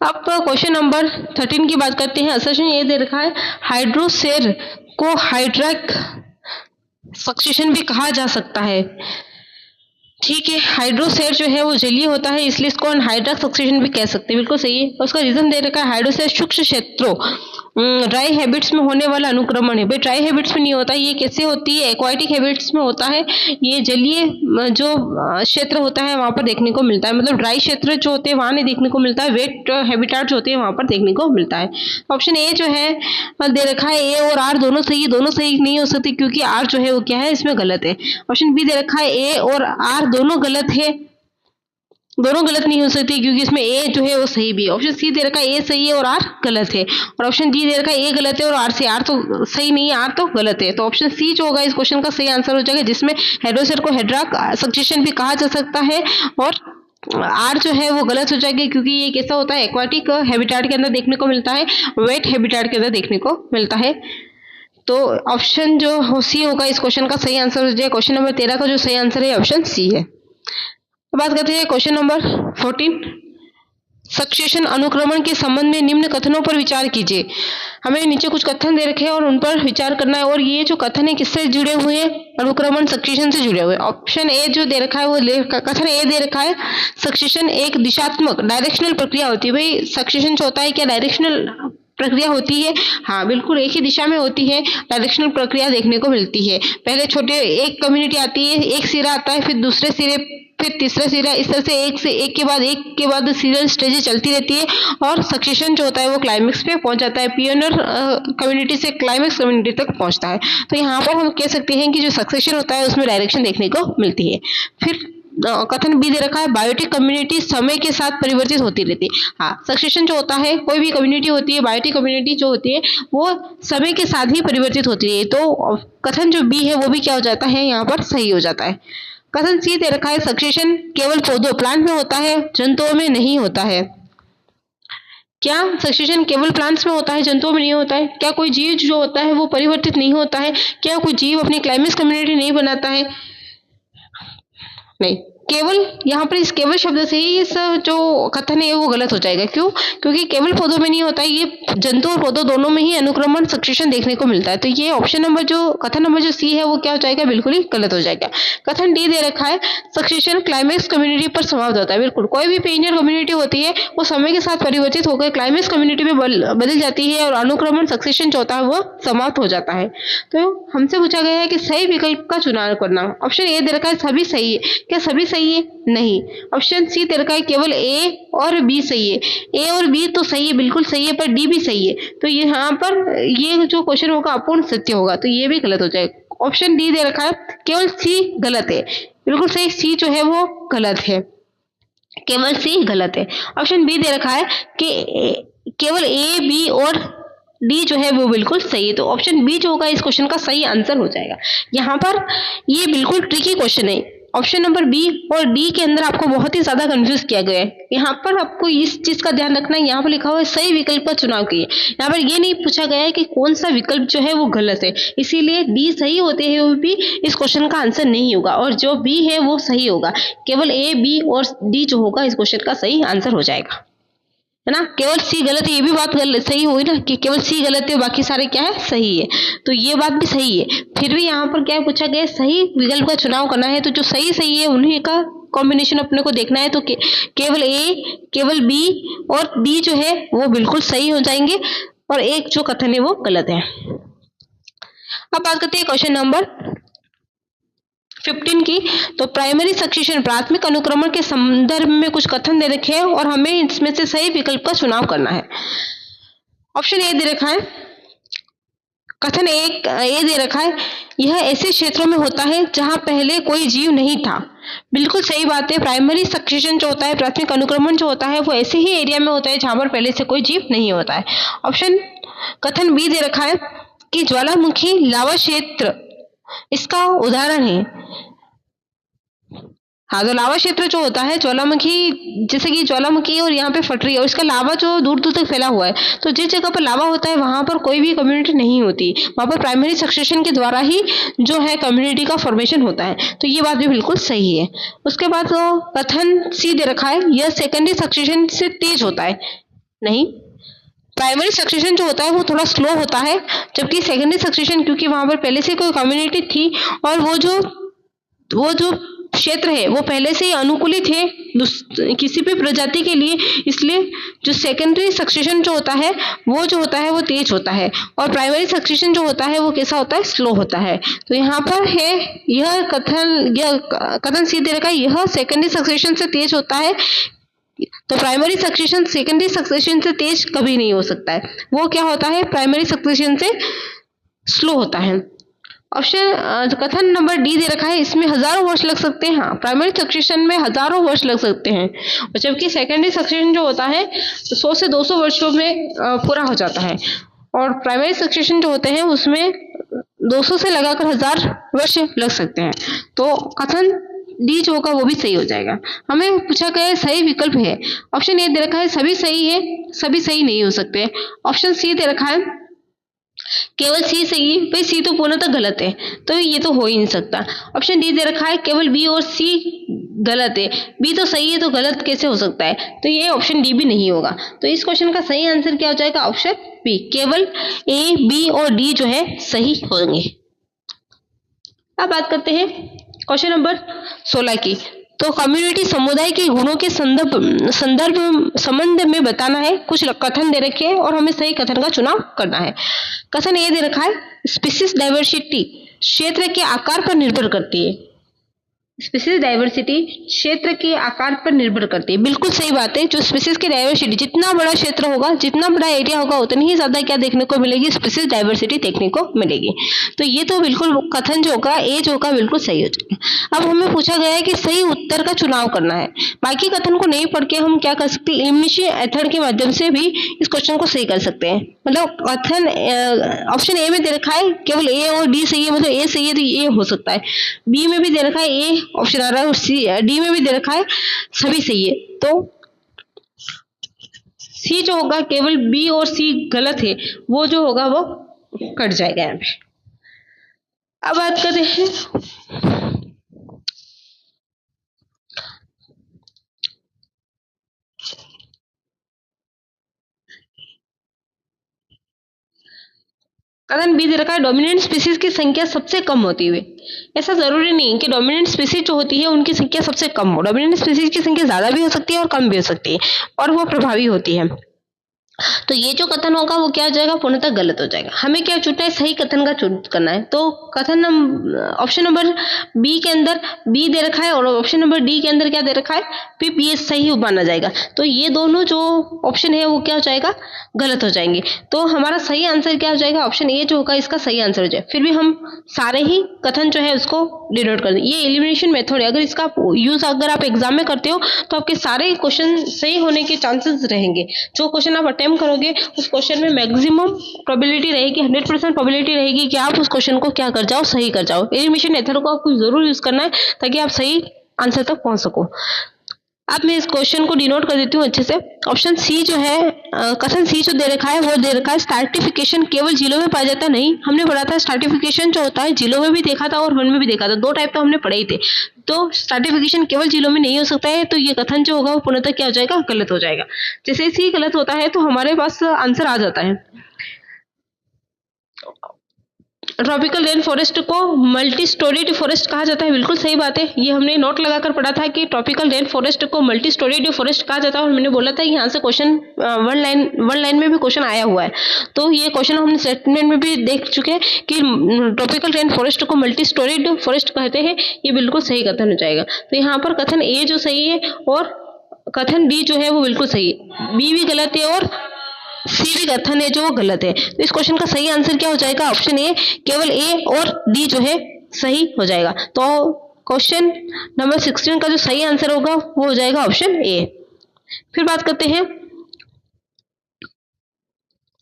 अब क्वेश्चन नंबर 13 की बात करते हैं। असर्शन ये दे रखा है, हाइड्रोसेर को हाइड्रिक सक्सेशन भी कहा जा सकता है। ठीक है, हाइड्रोसेर जो है वो जलीय होता है, इसलिए इसको हाइड्रिक सक्सेशन भी कह सकते हैं, बिल्कुल सही है। उसका रीजन दे रखा है, हाइड्रोसेर सूक्ष्म क्षेत्रों ड्राई हैबिट्स में होने वाला अनुक्रमण है। भाई ड्राई हैबिट्स में नहीं होता, ये कैसे होती है, एक्वाटिक हैबिट्स में होता है। ये जलीय जो क्षेत्र होता है वहां पर देखने को मिलता है, मतलब ड्राई क्षेत्र जो होते हैं वहां नहीं देखने को मिलता है, वेट हैबिटाट जो होते हैं वहां पर देखने को मिलता है। ऑप्शन ए जो है दे रखा है, ए और आर दोनों सही, दोनों सही नहीं हो सकती क्योंकि आर जो है वो क्या है, इसमें गलत है। ऑप्शन बी दे रखा है, ए और आर दोनों गलत है, दोनों गलत नहीं हो सकती क्योंकि इसमें ए जो है वो सही भी है। ऑप्शन सी दे रखा है ए सही है और आर गलत है, और ऑप्शन डी दे रखा है ए गलत है और आर से, आर तो सही नहीं है, आर तो गलत है। तो ऑप्शन सी जो होगा इस क्वेश्चन का सही आंसर हो जाएगा, जिसमें हाइड्रोसेर को हाइड्रिक सक्सेशन भी कहा जा सकता है, और आर जो है वो गलत हो जाएगी क्योंकि ये कैसा होता है, एक्वाटिक हैबिटाट के अंदर देखने को मिलता है, वेट हैबिटाट के अंदर देखने को मिलता है। तो ऑप्शन जो सी होगा इस क्वेश्चन का सही आंसर हो जाएगा। क्वेश्चन नंबर 13 का जो सही आंसर है ऑप्शन सी है। बात करते हैं क्वेश्चन नंबर 14, सक्सेशन अनुक्रमण के संबंध में निम्न कथनों पर विचार कीजिए। हमें नीचे कुछ कथन दे रखे हैं और उन पर विचार करना है, और ये जो कथन है किससे जुड़े हुए हैं, अनुक्रमण सक्सेशन से जुड़े हुए हैं। ऑप्शन ए जो दे रखा है वो कथन ए दे रखा है, सक्सेशन एक दिशात्मक डायरेक्शनल प्रक्रिया होती है। भाई सक्सेशन जो होता है क्या डायरेक्शनल प्रक्रिया होती है? हाँ बिल्कुल, एक ही दिशा में होती है, डायरेक्शनल प्रक्रिया देखने को मिलती है। पहले छोटे एक कम्युनिटी आती है, एक सिरा आता है, फिर दूसरे सिरे, फिर तीसरा सिरा, इस तरह से एक के बाद सीरियल स्टेजेस चलती रहती है, और सक्सेशन जो होता है वो क्लाइमेक्स पे पहुंच जाता है, पियोनियर कम्युनिटी से क्लाइमेक्स कम्युनिटी तक पहुंचता है। तो यहाँ पर हम कह सकते हैं कि जो सक्सेशन होता है उसमें डायरेक्शन देखने को मिलती है। फिर कथन बी दे रखा है, बायोटिक कम्युनिटी समय के साथ परिवर्तित होती रहती है। हाँ, सक्सेशन जो होता है, कोई भी कम्युनिटी होती है, बायोटिक कम्युनिटी जो होती है वो समय के साथ ही परिवर्तित होती है। तो कथन जो बी है वो भी क्या हो जाता है, यहाँ पर सही हो जाता है। कथन सी दे रखा है, सक्सेशन केवल पौधों प्लांट में होता है, जंतुओं में नहीं होता है। क्या सक्सेशन केवल प्लांट्स में होता है, जंतुओं में नहीं होता है? क्या कोई जीव जो होता है वो परिवर्तित नहीं होता है? क्या कोई जीव अपनी क्लाइमेक्स कम्युनिटी नहीं बनाता है? नहीं, केवल यहाँ पर इस केवल शब्द से ही इस जो कथन है वो गलत हो जाएगा। क्यों? क्योंकि केवल पौधों में नहीं होता है, ये जंतु और पौधों दोनों में ही अनुक्रमण सक्सेशन देखने को मिलता है। तो ये ऑप्शन नंबर जो कथन नंबर जो सी है वो क्या हो जाएगा? बिल्कुल ही गलत हो जाएगा। कथन डी दे रखा है सक्सेशन क्लाइमेक्स कम्युनिटी पर समाप्त होता है। बिल्कुल, कोई भी पेरिनियल कम्युनिटी होती है वो समय के साथ परिवर्तित होकर क्लाइमेक्स कम्युनिटी में बदल जाती है और अनुक्रमण सक्सेशन जो होता है वो समाप्त हो जाता है। तो हमसे पूछा गया है कि सही विकल्प का चुनाव करना। ऑप्शन ए दे रखा है सभी सही है। क्या सभी सही है? नहीं। ऑप्शन सी दे रखा है केवल ए और बी सही है। ए और बी तो सही है, बिल्कुल सही है, पर डी भी सही है। तो यहाँ पर ये जो क्वेश्चन होगा अपूर्ण सत्य होगा, तो ये भी गलत हो जाएगा। ऑप्शन डी दे रखा है केवल सी गलत है। बिल्कुल सही, सी जो है वो गलत है, केवल सी गलत है। ऑप्शन बी दे रखा है कि केवल ए बी और डी जो है वो बिल्कुल सही है। तो ऑप्शन बी जो होगा इस क्वेश्चन का सही आंसर हो जाएगा। यहाँ पर ये बिल्कुल ट्रिकी क्वेश्चन है। ऑप्शन नंबर बी और डी के अंदर आपको बहुत ही ज्यादा कंफ्यूज किया गया है। यहाँ पर आपको इस चीज का ध्यान रखना है, यहाँ पर लिखा हुआ है सही विकल्प का चुनाव कीजिए। यहाँ पर ये नहीं पूछा गया है कि कौन सा विकल्प जो है वो गलत है, इसीलिए डी सही होते हुए भी इस क्वेश्चन का आंसर नहीं होगा और जो बी है वो सही होगा। केवल ए बी और डी जो होगा इस क्वेश्चन का सही आंसर हो जाएगा, है ना। केवल सी गलत है, ये भी बात सही हुई ना कि केवल सी गलत है, बाकी सारे क्या है? सही है। तो ये बात भी सही है। फिर भी यहाँ पर क्या पूछा गया? सही विकल्प का चुनाव करना है, तो जो सही सही है उन्हीं का कॉम्बिनेशन अपने को देखना है। तो केवल ए, केवल बी और डी जो है वो बिल्कुल सही हो जाएंगे और एक जो कथन है वो गलत है। अब बात करते हैं क्वेश्चन नंबर 15 की। तो प्राइमरी सक्सेशन प्राथमिक अनुक्रमण के संदर्भ में कुछ कथन दे रखे हैं और हमें इसमें से सही विकल्प का चुनाव करना है। ऑप्शन ए दे रखा है, कथन एक ए दे रखा है यह ऐसे क्षेत्रों में होता है जहां पहले कोई जीव नहीं था। बिल्कुल सही बात है। प्राइमरी सक्सेशन जो होता है, प्राथमिक अनुक्रमण जो होता है वो ऐसे ही एरिया में होता है जहां पर पहले से कोई जीव नहीं होता है। ऑप्शन कथन बी दे रखा है कि ज्वालामुखी लावा क्षेत्र इसका उदाहरण है। हाँ, तो लावा क्षेत्र जो होता है ज्वालामुखी, जैसे कि ज्वालामुखी और यहाँ पे फट रही है और इसका लावा जो दूर दूर तक फैला हुआ है, तो जिस जगह पर लावा होता है वहां पर कोई भी कम्युनिटी नहीं होती, वहां पर प्राइमरी सक्सेशन के द्वारा ही जो है कम्युनिटी का फॉर्मेशन होता है। तो ये बात भी बिल्कुल सही है। उसके बाद तो कथन सी दे रखा है यह सेकेंडरी सक्सेशन से तेज होता है। नहीं, प्राइमरी सक्सेशन जो होता है वो थोड़ा स्लो होता है, जबकि सेकेंडरी सक्सेशन क्योंकि वहां पर पहले से कोई कम्युनिटी थी और वो जो क्षेत्र है वो पहले से ही अनुकूलित है किसी भी प्रजाति के लिए, इसलिए जो सेकेंडरी सक्सेशन जो होता है वो तेज होता है और प्राइमरी सक्सेशन जो होता है वो कैसा होता है? स्लो होता है। तो यहाँ पर है यह कथन सी दे रखा है यह सेकेंडरी सक्सेशन से तेज होता है। तो प्राइमरी सक्सेशन सेकेंडरी सक्सेशन से तेज कभी नहीं हो सकता है, वो क्या होता है? प्राइमरी सक्सेशन से स्लो होता है। ऑप्शन कथन नंबर डी दे रखा है इसमें हजारों वर्ष लग सकते हैं। हाँ, प्राइमरी सक्सेशन में हजारों वर्ष लग सकते हैं और जबकि सेकेंडरी सक्सेशन जो होता है तो 100 से 200 वर्षों में पूरा हो जाता है और प्राइमरी सक्सेशन जो होते हैं उसमें 200 से लगाकर 1000 वर्ष लग सकते हैं। तो कथन डी जो होगा वो भी सही हो जाएगा। हमें पूछा गया है सही विकल्प है। ऑप्शन ए दे रखा है सभी सही है, सभी सही नहीं हो सकते। ऑप्शन सी दे रखा है केवल सी सही है। भाई सी तो पूर्णतः गलत है, तो ये तो हो ही नहीं सकता। ऑप्शन डी दे रखा है केवल बी और सी गलत है। बी तो सही है तो गलत कैसे हो सकता है? तो ये ऑप्शन डी भी नहीं होगा। तो इस क्वेश्चन का सही आंसर क्या हो जाएगा? ऑप्शन बी, केवल ए बी और डी जो है सही होंगे। अब बात करते हैं क्वेश्चन नंबर 16 की। तो कम्युनिटी समुदाय के गुणों के संबंध में बताना है। कुछ कथन दे रखे हैं और हमें सही कथन का चुनाव करना है। कथन ये दे रखा है स्पीसीज डाइवर्सिटी क्षेत्र के आकार पर निर्भर करती है। स्पीसीज डाइवर्सिटी क्षेत्र के आकार पर निर्भर करती है। बिल्कुल सही बात है। जो स्पीसीज की डाइवर्सिटी जितना बड़ा क्षेत्र होगा, जितना बड़ा एरिया होगा, उतनी ही ज्यादा क्या देखने को मिलेगी? स्पीसीज डाइवर्सिटी देखने को मिलेगी। तो ये तो बिल्कुल कथन जो होगा ए जो होगा बिल्कुल सही हो जाएगा। अब हमें पूछा गया है कि सही उत्तर का चुनाव करना है। बाकी कथन को नहीं पढ़ के हम क्या कर सकते हैं? एलिमिनेशन मेथड के माध्यम से भी इस क्वेश्चन को सही कर सकते हैं। मतलब कथन ऑप्शन ए में दे रखा है केवल ए और डी सही है, मतलब ए सही है तो ये हो सकता है। बी में भी दे रखा है ए ऑप्शन आ रहा है और सी डी में भी दे रखा है सभी सही है। तो सी जो होगा केवल बी और सी गलत है, वो जो होगा वो कट जाएगा यहाँ पे। अब बात करते हैं कथन बी दे रखा है डोमिनेंट स्पीसीज की संख्या सबसे कम होती हुई। ऐसा जरूरी नहीं कि डोमिनेंट स्पीसीज जो होती है उनकी संख्या सबसे कम हो, डोमिनेंट स्पीसीज की संख्या ज्यादा भी हो सकती है और कम भी हो सकती है, और वो प्रभावी होती है। तो ये जो कथन होगा वो क्या हो जाएगा, पूर्णतः गलत हो जाएगा। हमें क्या चुनना है, सही कथन का चूज करना है। तो कथन ऑप्शन नंबर बी के अंदर बी दे रखा है और ऑप्शन नंबर डी के अंदर क्या दे रखा है, पिप, ये सही माना जाएगा। तो ये दोनों जो ऑप्शन है वो क्या हो जाएगा, गलत हो जाएंगे। तो हमारा सही आंसर क्या हो जाएगा, ऑप्शन ए जो होगा इसका सही आंसर हो जाए। फिर भी हम सारे ही कथन जो है उसको डिनोट कर दें। ये एलिमिनेशन मेथड है, अगर इसका यूज अगर आप एग्जाम में करते हो तो आपके सारे क्वेश्चन सही होने के चांसेस रहेंगे। जो क्वेश्चन आप अटेम्प्ट करोगे उस क्वेश्चन में मैक्सिमम प्रोबेबिलिटी रहेगी, 100% प्रोबेबिलिटी रहेगी कि आप उस क्वेश्चन को क्या कर जाओ, सही कर जाओ। एलिमिनेशन मेथड को आपको जरूर यूज करना है ताकि आप सही आंसर तक पहुंच सको। अब मैं इस क्वेश्चन को डिनोट कर देती हूँ अच्छे से। ऑप्शन सी जो है, कथन सी जो दे रखा है वो दे रखा है स्ट्रैटिफिकेशन केवल जिलों में पाया जाता नहीं। हमने पढ़ा था स्ट्रैटिफिकेशन जो होता है जिलों में भी देखा था और वन में भी देखा था, दो टाइप तो हमने पढ़े ही थे। तो स्ट्रैटिफिकेशन केवल जिलों में नहीं हो सकता है, तो ये कथन जो होगा वो पूर्णतः क्या हो जाएगा, गलत हो जाएगा। जैसे सी गलत होता है तो हमारे पास आंसर आ जाता है। ट्रॉपिकल रेन फॉरेस्ट को मल्टी स्टोरीड फॉरेस्ट कहा जाता है, बिल्कुल सही बात है। ये हमने नोट लगाकर पढ़ा था कि ट्रॉपिकल रेन फॉरेस्ट को मल्टी स्टोरीड फॉरेस्ट कहा जाता है, और मैंने बोला था यहाँ से क्वेश्चन वन लाइन में भी क्वेश्चन आया हुआ है। तो ये क्वेश्चन हमने स्टेटमेंट में भी देख चुके हैं कि ट्रॉपिकल रेन फॉरेस्ट को मल्टी स्टोरीड फॉरेस्ट कहते हैं। ये बिल्कुल सही कथन हो जाएगा। तो यहाँ पर कथन ए जो सही है और कथन बी जो है वो बिल्कुल सही है, बी भी गलत है और सी भी कथन है जो वो गलत है। तो इस क्वेश्चन का सही आंसर क्या हो जाएगा, ऑप्शन ए, केवल ए और डी जो है सही हो जाएगा। तो क्वेश्चन नंबर 16 का जो सही आंसर होगा वो हो जाएगा ऑप्शन ए। फिर बात करते हैं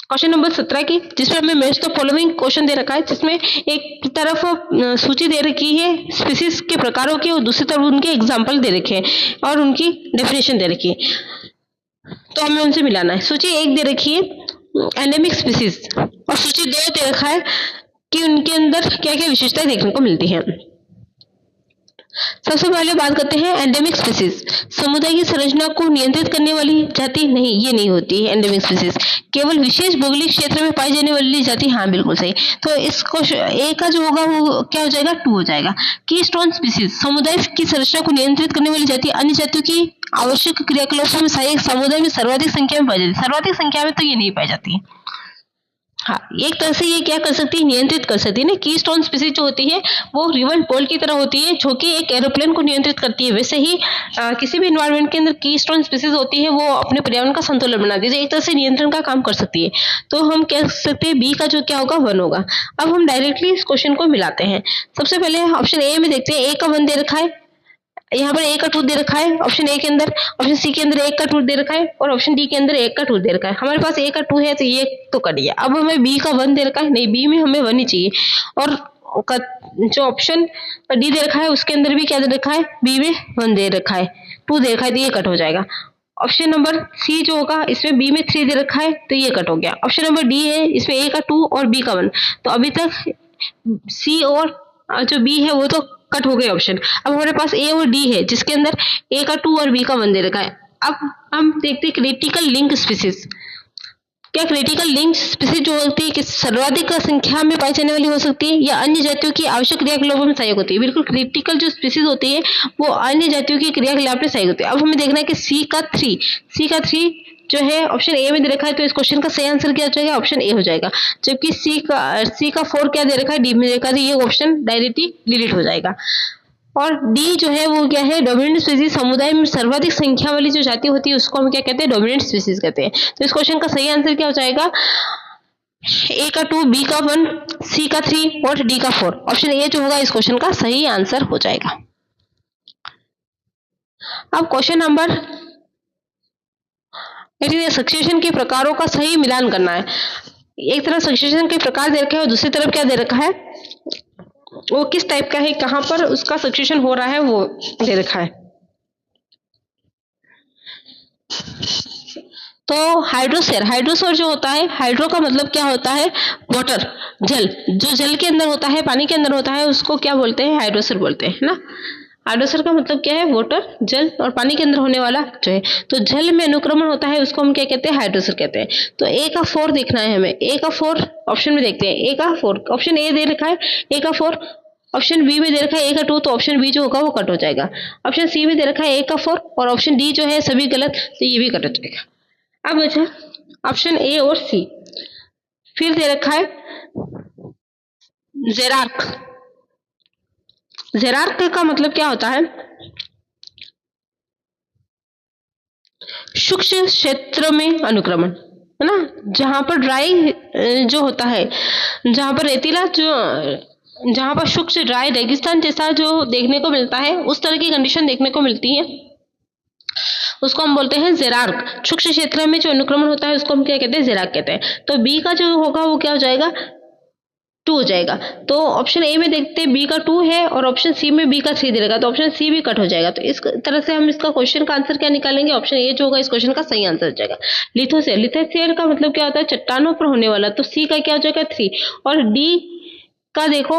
क्वेश्चन नंबर 17 की, जिसमें हमें मैच द फॉलोइंग क्वेश्चन दे रखा है, जिसमें एक तरफ सूची दे रखी है स्पीसीज के प्रकारों की और दूसरी तरफ उनके एग्जाम्पल दे रखे हैं और उनकी डेफिनेशन दे रखी है। तो हमें उनसे मिलाना है। सूची एक दे रखी है एंडेमिक स्पीसीज और सूची दो दे रखा है कि उनके अंदर क्या क्या विशेषताएं देखने को मिलती हैं। सबसे पहले बात करते हैं एंडेमिक स्पीसीज। समुदाय की संरचना को नियंत्रित करने वाली जाति नहीं, ये नहीं होती है एंडेमिक स्पीसीज। केवल विशेष भौगोलिक क्षेत्र में पाई जाने वाली जाति, हाँ बिल्कुल सही। तो इसको ए का जो होगा वो क्या हो जाएगा, 2 हो जाएगा। कीस्टोन स्पीसीज, समुदाय की संरचना को नियंत्रित करने वाली जाति अन्य जातियों की आवश्यक क्रियाकलापों में सहायक समुदाय में सर्वाधिक संख्या में पाई जाती है। सर्वाधिक संख्या में तो ये नहीं पाई जाती है। हाँ, एक तरह से ये क्या कर सकती है, नियंत्रित कर सकती है ना। कीस्टोन स्पीसीज जो होती है वो रिवन पोल की तरह होती है जो कि एक एरोप्लेन को नियंत्रित करती है। वैसे ही किसी भी एनवायरनमेंट के अंदर कीस्टोन स्पीसीज होती है वो अपने पर्यावरण का संतुलन बनाती है, एक तरह से नियंत्रण का काम कर सकती है। तो हम कह सकते हैं बी का जो क्या होगा, 1 होगा। अब हम डायरेक्टली इस क्वेश्चन को मिलाते हैं। सबसे पहले ऑप्शन ए में देखते हैं, ए का 1 दे रखा है, यहाँ पर 1 का 2 दे रखा है ऑप्शन ए के अंदर, ऑप्शन सी के अंदर 1 का 2 दे रखा है और ऑप्शन डी के अंदर 1 का 2 दे रखा है। हमारे पास ए का 2 है तो ये तो कट गया। अब हमें बी का 1 दे रखा है, नहीं बी में हमें 1 ही चाहिए, और जो ऑप्शन डी दे रखा है उसके अंदर भी क्या दे रखा है, बी में 1 दे रखा है, 2 दे रखा है, तो ये कट हो जाएगा। ऑप्शन नंबर सी जो होगा इसमें बी में 3 दे रखा है तो ये कट हो गया। ऑप्शन नंबर डी है, इसमें ए का 2 और बी का 1, तो अभी तक सी और जो बी है वो तो कट हो गए ऑप्शन। अब हमारे पास ए और डी है जिसके अंदर ए का 2 और बी का 1 दे रखा है। अब हम देखते हैं क्रिटिकल लिंक स्पीसीज। क्या क्रिटिकल लिंक स्पीसीज जो होती है कि सर्वाधिक संख्या में पाई जाने वाली हो सकती है या अन्य जातियों की आवश्यक क्रियाकलापों में सहायक होती है। बिल्कुल क्रिटिकल जो स्पीसीज होती है वो अन्य जातियों की क्रियाकलाप में सहायक होती है। अब हमें देखना है कि सी का 3 जो है ऑप्शन ए में दे रखा है, तो इस क्वेश्चन का सही आंसर क्या हो जाएगा, ऑप्शन ए हो जाएगा। जबकि सी का 4 क्या दे रखा है, डी में दे रखा है, तो ये ऑप्शन डायरेक्टली डिलीट हो जाएगा। और डी जो है वो क्या है, डोमिनेंट स्पीसीज। समुदाय में सर्वाधिक संख्या वाली जो जाति होती है उसको हम क्या कहते हैं, डोमिनेंट स्पीसीज कहते हैं। तो इस क्वेश्चन का सही आंसर क्या हो जाएगा, ए का 2, बी का 1, सी का 3 और डी का 4। ऑप्शन ए जो होगा इस क्वेश्चन का सही आंसर हो जाएगा। अब क्वेश्चन नंबर सक्सेशन के प्रकारों का सही मिलान करना है। एक तरफ सक्सेशन के प्रकार दे रखा है और दूसरी तरफ क्या दे रखा है, वो किस टाइप का है, कहां पर उसका सक्सेशन हो रहा है वो दे रखा है। तो हाइड्रोस्फीयर, हाइड्रोस्फीयर जो होता है, हाइड्रो का मतलब क्या होता है, वाटर, जल, जो जल के अंदर होता है, पानी के अंदर होता है, उसको क्या बोलते हैं, हाइड्रोस्फीयर बोलते हैं ना। हाइड्रोस्फीयर का मतलब क्या है, वाटर, जल और पानी के अंदर होने वाला जो है, तो जल में अनुक्रमण होता है उसको हम क्या कहते हैं, हाइड्रोस्फीयर कहते हैं। तो ए का 4 देखना है हमें, ए का 4 ऑप्शन में देखते हैं, ए का 4 ऑप्शन ए दे रखा है, ए का 4 ऑप्शन बी में दे रखा है ए का 2, तो ऑप्शन बी जो होगा वो कट हो जाएगा। ऑप्शन सी में दे रखा है ए का 4 और ऑप्शन डी जो है सभी गलत, तो ये भी कट हो जाएगा। अब बचा ऑप्शन ए और सी। फिर दे रखा है जेरार्क, जेरार्क का मतलब क्या होता है, शुष्क क्षेत्र में अनुक्रमण, है ना, जहां पर ड्राई जो होता है, जहां पर रेतीला जो, जहां पर शुष्क ड्राई रेगिस्तान जैसा जो देखने को मिलता है, उस तरह की कंडीशन देखने को मिलती है, उसको हम बोलते हैं जेरार्क। शुष्क क्षेत्र में जो अनुक्रमण होता है उसको हम क्या कहते हैं, जेरार्क कहते हैं। तो बी का जो होगा वो क्या हो जाएगा, 2 हो जाएगा। तो ऑप्शन ए में देखते हैं बी का 2 है और ऑप्शन सी में बी का 3 दे देगा, तो ऑप्शन सी भी कट हो जाएगा। तो इस तरह से हम इसका क्वेश्चन का आंसर क्या निकालेंगे, ऑप्शन ए जो होगा इस क्वेश्चन का सही आंसर हो जाएगा। लिथोस्फीयर, लिथोस्फीयर का मतलब क्या होता है, चट्टानों पर होने वाला, तो सी का क्या हो जाएगा 3 और डी का देखो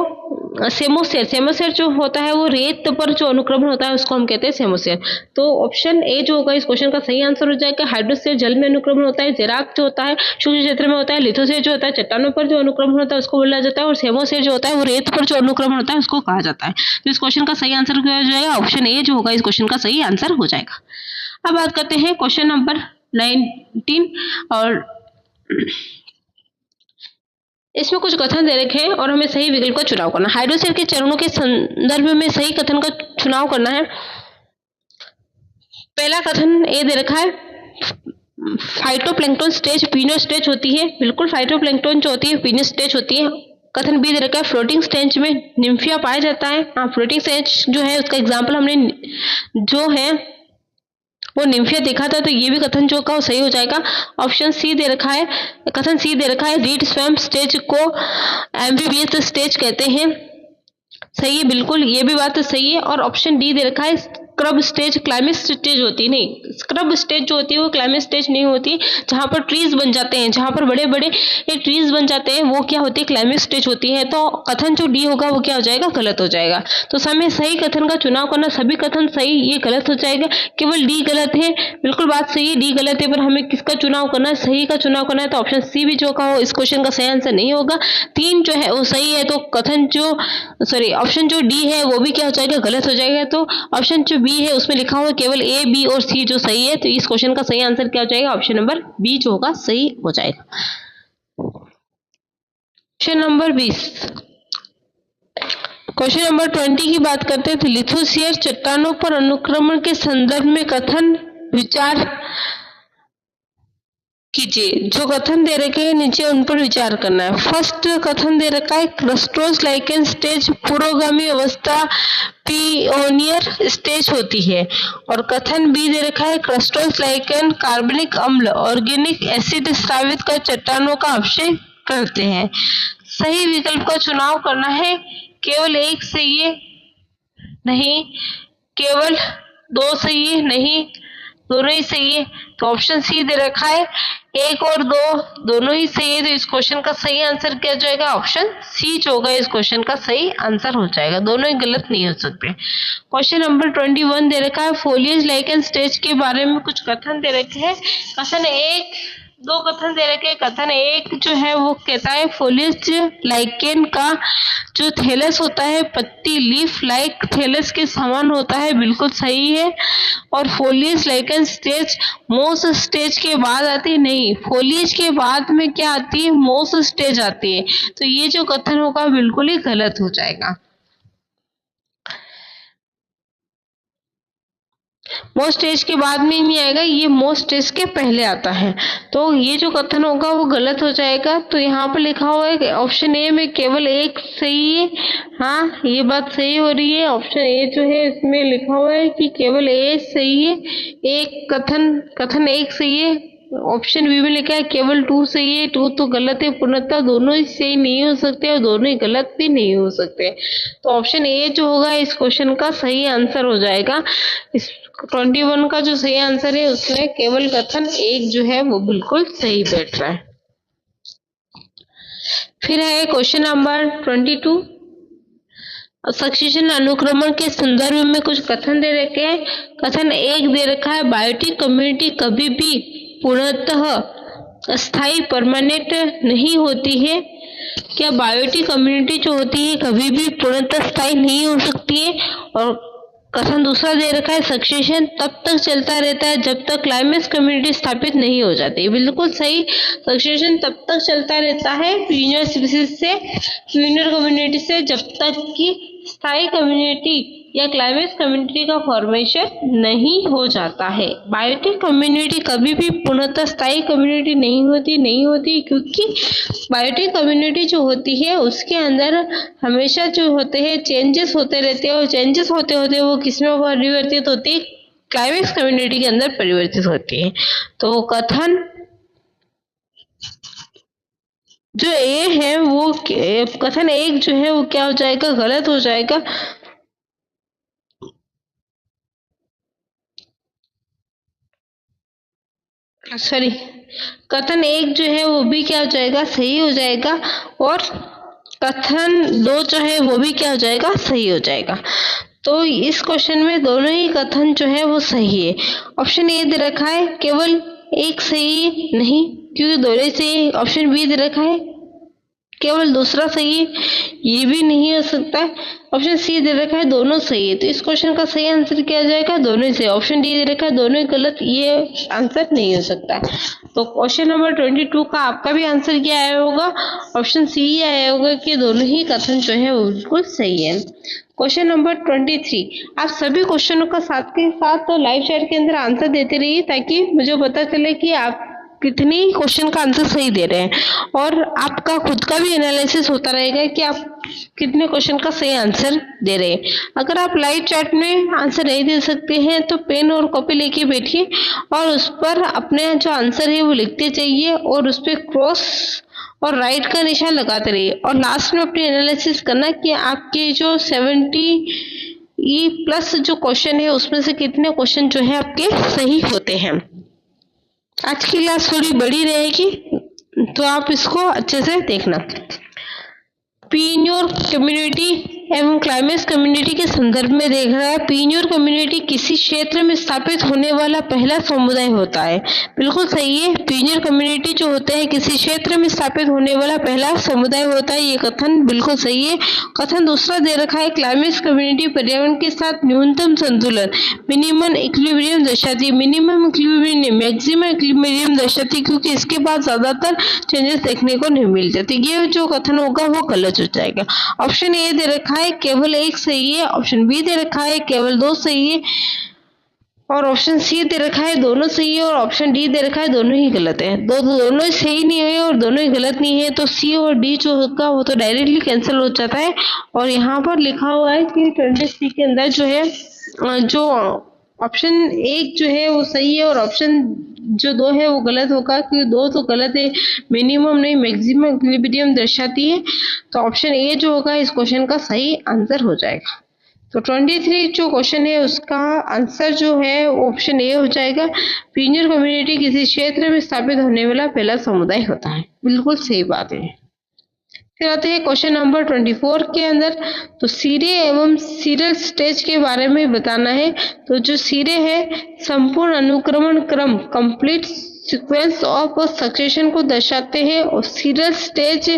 सेमोस्फीयर, सेमोस्फीयर जो होता है वो रेत पर जो अनुक्रमण होता है उसको हम कहते हैं सेमोस्फीयर। तो ऑप्शन ए जो होगा इस क्वेश्चन का सही आंसर हो जाएगा। हाइड्रोस्फीयर जल में अनुक्रमण होता है, जेरार्क जो होता है शुष्क क्षेत्र में होता है, लिथोस्फीयर जो होता है चट्टानों पर जो अनुक्रमण होता है उसको बोला जाता है, और सेमोस्फीयर जो होता है वो रेत पर जो अनुक्रमण होता है उसको कहा जाता है। तो इस क्वेश्चन का सही आंसर क्या हो जाएगा, ऑप्शन ए जो होगा इस क्वेश्चन का सही आंसर हो जाएगा। अब बात करते हैं क्वेश्चन नंबर 19 और इसमें कुछ कथन दे रखे हैं और हमें सही विकल्प का चुनाव करना है। हाइड्रोस्फीयर के चरणों के संदर्भ में सही कथन का चुनाव करना है। पहला कथन ए दे रखा है, फाइटोप्लैंक्टन स्टेज पीनो स्टेज होती है, बिल्कुल फाइटोप्लैंक्टन जो होती है पीनो स्टेज होती है। कथन बी दे रखा है, फ्लोटिंग स्टेज में निम्फिया पाया जाता है। हाँ, फ्लोटिंग स्टेज जो है उसका एग्जाम्पल हमने जो है वो निम्फिया देखा था, तो ये भी कथन जो का सही हो जाएगा। ऑप्शन सी दे रखा है, कथन सी दे रखा है, रीड स्वयं स्टेज को एम्फीबियस स्टेज कहते हैं, सही है, बिल्कुल ये भी बात सही है। और ऑप्शन डी दे रखा है, स्क्रब स्टेज क्लाइमेक्स स्टेज होती है, नहीं स्क्रब स्टेज जो होती है वो क्लाइमेक्स स्टेज नहीं होती, जहां पर ट्रीज बन जाते हैं, जहां पर बड़े बड़े ट्रीज बन जाते हैं वो क्या होती है, क्लाइमेक्स स्टेज होती है। तो कथन जो डी होगा वो क्या हो जाएगा, गलत हो जाएगा। तो समय सही कथन का चुनाव करना, सभी कथन सही, ये गलत हो जाएगा, केवल डी गलत है। बिल्कुल बात सही है, डी गलत है, पर हमें किसका चुनाव करना है, सही का चुनाव करना है। तो ऑप्शन सी भी जो का हो इस क्वेश्चन का सही आंसर नहीं होगा। 3 जो है वो सही है, तो कथन जो सॉरी ऑप्शन जो डी है वो भी क्या हो जाएगा, गलत हो जाएगा। तो ऑप्शन जो बी है उसमें लिखा हुआ केवल ए, बी और सी जो सही है, तो इस क्वेश्चन का सही आंसर क्या हो जाएगा, ऑप्शन नंबर बी जो होगा सही हो जाएगा। क्वेश्चन नंबर 20, क्वेश्चन नंबर 20 की बात करते हैं। तो लिथोस्फीयर चट्टानों पर अनुक्रमण के संदर्भ में कथन विचार कीजिए। जो कथन दे रखे हैं नीचे उन पर विचार करना है। फर्स्ट कथन दे रखा है, क्रस्टोस लाइकेन स्टेज पुरोगामी अवस्था पियोनियर स्टेज होती है। और कथन बी दे रखा है, क्रस्टोस लाइकेन कार्बनिक अम्ल ऑर्गेनिक एसिड स्रावित कर चट्टानों का अपक्षय करते हैं। सही विकल्प का चुनाव करना है, केवल एक सही है, नहीं केवल 2 सही है, नहीं दोनों ही सही है। तो ऑप्शन सी दे रखा है, 1 और 2 दोनों ही सही है, तो इस क्वेश्चन का सही आंसर क्या जाएगा, ऑप्शन सी जो होगा इस क्वेश्चन का सही आंसर हो जाएगा, दोनों ही गलत नहीं हो सकते। क्वेश्चन नंबर 21 दे रखा है, फोलिएज लाइकेन स्टेज के बारे में कुछ कथन दे रखे हैं। कथन 1 2 कथन दे रखे हैं। कथन 1 जो है वो कहता है, फोलिएज लाइकेन का जो थैलस होता है पत्ती लीफ लाइक थैलस के समान होता है, बिल्कुल सही है। और फोलिएज लाइकेन स्टेज मोस स्टेज के बाद आती है, नहीं फोलिएज के बाद में क्या आती है, मोस स्टेज आती है, तो ये जो कथन होगा बिल्कुल ही गलत हो जाएगा। मोस्ट स्टेज के बाद में नहीं आएगा, ये मोस्ट स्टेज के पहले आता है, तो ये जो कथन होगा वो गलत हो जाएगा। तो यहाँ पर लिखा हुआ है ऑप्शन ए में केवल एक सही है। हाँ ये बात सही हो रही है, ऑप्शन ए जो है इसमें लिखा हुआ है कि केवल ए सही है, एक कथन 1 सही है, ऑप्शन बी में लिखा है केवल 2 सही है, 2 तो गलत है। पूर्णतः दोनों ही सही नहीं हो सकते और दोनों ही गलत भी नहीं हो सकते। तो ऑप्शन ए जो होगा इस क्वेश्चन का सही आंसर हो जाएगा। इस 21 का जो सही आंसर है उसमें केवल कथन एक जो है वो बिल्कुल सही बैठ रहा है। फिर है क्वेश्चन नंबर 22। सक्सेशन अनुक्रमण के संदर्भ में कुछ कथन दे रखे हैं। कथन एक दे रखा है, बायोटिक कम्युनिटी कभी भी पूर्णतः स्थायी परमानेंट नहीं होती है। क्या बायोटिक कम्युनिटी जो होती है कभी भी पूर्णतः स्थायी नहीं हो सकती है। और कथन दूसरा दे रखा है, सक्सेशन तब तक चलता रहता है जब तक क्लाइमेक्स कम्युनिटी स्थापित नहीं हो जाती। बिल्कुल सही, सक्सेशन तब तक चलता रहता है यूनियर स्पीसीज से यूनियर कम्युनिटी से जब तक कि स्थायी कम्युनिटी या क्लाइमेक्स कम्युनिटी का फॉर्मेशन नहीं हो जाता है। बायोटिक कम्युनिटी कभी भी पूर्णतः स्थायी कम्युनिटी नहीं होती क्योंकि बायोटिक कम्युनिटी जो होती है उसके अंदर हमेशा जो होते हैं चेंजेस होते रहते हैं और चेंजेस होते होते वो किसमें परिवर्तित होती है, क्लाइमेक्स कम्युनिटी के अंदर परिवर्तित होती है। तो कथन जो ए है वो कथन एक जो है वो क्या हो जाएगा, गलत हो जाएगा। सॉरी, कथन एक जो है वो भी क्या हो जाएगा, सही हो जाएगा। और कथन दो जो है वो भी क्या हो जाएगा, सही हो जाएगा। तो इस क्वेश्चन में दोनों ही कथन जो है वो सही है। ऑप्शन ए दे रखा है केवल एक सही नहीं क्योंकि दोनों सही। ऑप्शन बी दे रखा है केवल दूसरा सही है, ये भी नहीं हो सकता। ऑप्शन सी दे रखा है दोनों सही है। तो इस क्वेश्चन का सही आंसर क्या जाएगा, दोनों ही सही। ऑप्शन डी दे रखा है दोनों ही गलत, ये आंसर नहीं हो सकता। तो क्वेश्चन नंबर 22 का आपका भी आंसर क्या आया होगा, ऑप्शन सी ही आया होगा कि दोनों ही कथन जो है वो बिल्कुल सही है। क्वेश्चन नंबर 23, आप सभी क्वेश्चनों का साथ के साथ तो लाइव चैट के अंदर आंसर देते रहिए ताकि मुझे पता चले कि आप कितनी क्वेश्चन का आंसर सही दे रहे हैं और आपका खुद का भी एनालिसिस होता रहेगा कि आप कितने क्वेश्चन का सही आंसर दे रहे हैं। अगर आप लाइव चैट में आंसर नहीं दे सकते हैं तो पेन और कॉपी लेके बैठिए और उस पर अपने जो आंसर है वो लिखते जाइए और उस पर क्रॉस और राइट का निशान लगाते रहिए और लास्ट में अपनी एनालिसिस करना कि आपके जो 70+ जो क्वेश्चन है उसमें से कितने क्वेश्चन जो है आपके सही होते हैं। आज की क्लास थोड़ी बड़ी रहेगी तो आप इसको अच्छे से देखना। पीनियर कम्युनिटी एवं क्लाइमेक्स कम्युनिटी के संदर्भ में देख रहा है। पीनियर कम्युनिटी किसी क्षेत्र में स्थापित होने वाला पहला समुदाय होता है। बिल्कुल सही है, पीनियर कम्युनिटी जो होते हैं किसी क्षेत्र में स्थापित होने वाला पहला समुदाय होता है, ये कथन बिल्कुल सही है। कथन दूसरा दे रखा है, क्लाइमेक्स कम्युनिटी पर्यावरण के साथ न्यूनतम संतुलन मिनिमम इक्विलिब्रियम दर्शाती है। मिनिमम इक्विलिब्रियम नहीं, मैक्सिमम इक्विलिब्रियम दर्शाती है क्योंकि इसके बाद ज्यादातर चेंजेस देखने को नहीं मिलते। तो ये जो कथन होगा वो गलत हो जाएगा। ऑप्शन ए दे रखा है केवल एक सही है, ऑप्शन बी दे रखा है केवल दो सही है और ऑप्शन सी दे रखा है दोनों सही है और ऑप्शन डी दे रखा है दोनों ही गलत है। दोनों ही सही नहीं है और दोनों ही गलत नहीं है तो सी और डी जो होगा वो तो डायरेक्टली कैंसिल हो जाता है। और यहाँ पर लिखा हुआ है कि 23 के अंदर जो है जो ऑप्शन एक जो है वो सही है और ऑप्शन जो दो है वो गलत होगा क्योंकि दो तो गलत है, मिनिमम नहीं मैक्सिमम इक्विलिब्रियम दर्शाती है। तो ऑप्शन ए जो होगा इस क्वेश्चन का सही आंसर हो जाएगा। तो 23 जो क्वेश्चन है उसका आंसर जो है ऑप्शन ए हो जाएगा। पीनियर कम्युनिटी किसी क्षेत्र में स्थापित होने वाला पहला समुदाय होता है, बिल्कुल सही बात है। फिर आते हैं क्वेश्चन नंबर 24 के अंदर। तो सिरे एवं सीरियल स्टेज के बारे में बताना है। तो जो सिरे है संपूर्ण अनुक्रमण क्रम कंप्लीट सीक्वेंस ऑफ सक्सेशन को दर्शाते हैं और सीरियल स्टेज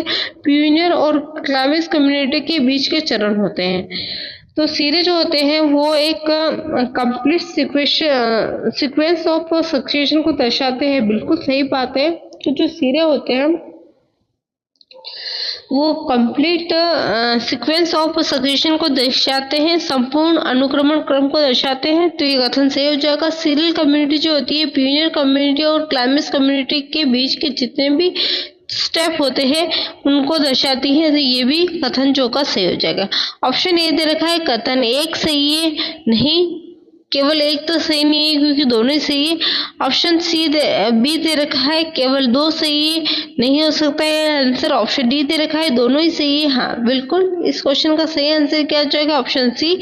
पीनियर और क्लाइमेक्स कम्युनिटी के बीच के चरण होते हैं। तो सिरे जो होते हैं वो एक कंप्लीट सीक्वेंस ऑफ सक्सेशन को दर्शाते हैं, बिल्कुल सही बात है। तो जो सिरे होते हैं वो कंप्लीट सीक्वेंस ऑफ सक्सेशन को दर्शाते हैं, संपूर्ण अनुक्रमण क्रम को दर्शाते हैं। तो ये कथन सही हो जाएगा। सीरियल कम्युनिटी जो होती है पीनियर कम्युनिटी और क्लाइमेक्स कम्युनिटी के बीच के जितने भी स्टेप होते हैं उनको दर्शाती है, तो ये भी कथन जो का सही हो जाएगा। ऑप्शन ए दे रखा है कथन एक सही है नहीं केवल एक तो सही नहीं है क्योंकि दोनों ही सही है। ऑप्शन बी दे रखा है, केवल 2 सही है, नहीं हो सकता है आंसर। ऑप्शन डी दे रखा है, दोनों ही सही है। हाँ बिल्कुल, इस क्वेश्चन का सही आंसर क्या हो जाएगा? ऑप्शन सी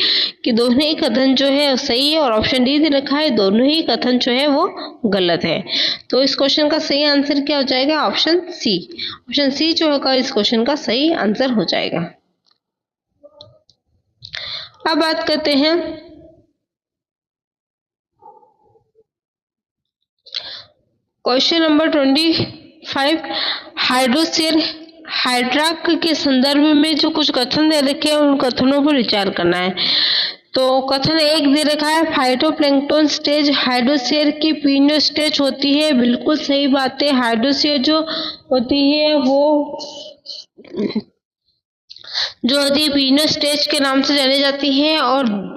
कि दोनों ही कथन जो है सही है, और ऑप्शन डी दे रखा है दोनों ही कथन जो है वो गलत है। तो इस क्वेश्चन का सही आंसर क्या हो जाएगा? ऑप्शन सी। ऑप्शन सी जो होगा इस क्वेश्चन का सही आंसर हो जाएगा। अब बात करते हैं क्वेश्चन नंबर 25। हाइड्रोसेर हाइड्राक के संदर्भ में जो कुछ कथन दे रखे हैं उन कथनों पर विचार करना है। तो कथन 1 दे रखा है, फाइटोप्लैंक्टन स्टेज हाइड्रोसेर की पीनियो स्टेज होती है। बिल्कुल सही बात है। हाइड्रोसेर जो होती है वो पीनियो स्टेज के नाम से जानी जाती है। और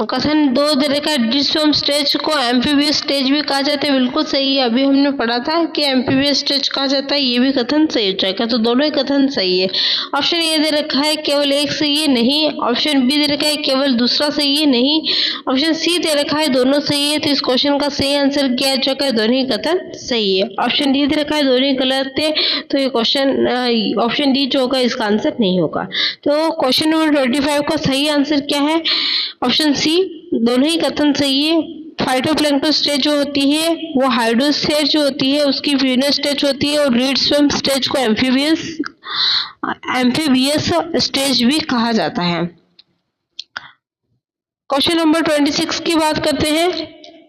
कथन 2 दे रखा है, डिस्वर्म स्टेज को एम्फीबियस स्टेज भी कहा जाता है। बिल्कुल सही है, अभी हमने पढ़ा था कि एम्फीबियस स्टेज कहा जाता है। ये भी कथन सही हो जाएगा, तो दोनों ही कथन सही है। ऑप्शन ए दे रखा है, केवल एक सही है, नहीं। ऑप्शन बी दे रखा है, केवल दूसरा सही है, नहीं। ऑप्शन सी दे रखा है, दोनों सही है। तो इस क्वेश्चन का सही आंसर क्या हो जाएगा? दोनों ही कथन सही है। ऑप्शन डी दे रखा है, दोनों ही गलत है। तो ये क्वेश्चन ऑप्शन डी जो होगा इसका आंसर नहीं होगा। तो क्वेश्चन नंबर 25 का सही आंसर क्या है? ऑप्शन सी, दोनों ही कथन सही है। फाइटोप्लैंक्टन स्टेज जो होती है वो हाइड्रोसेर जो होती है उसकी पीनियो स्टेज होती है, और रीड स्विम स्टेज को एम्फीबियस स्टेज भी कहा जाता है। क्वेश्चन नंबर 26 की बात करते हैं।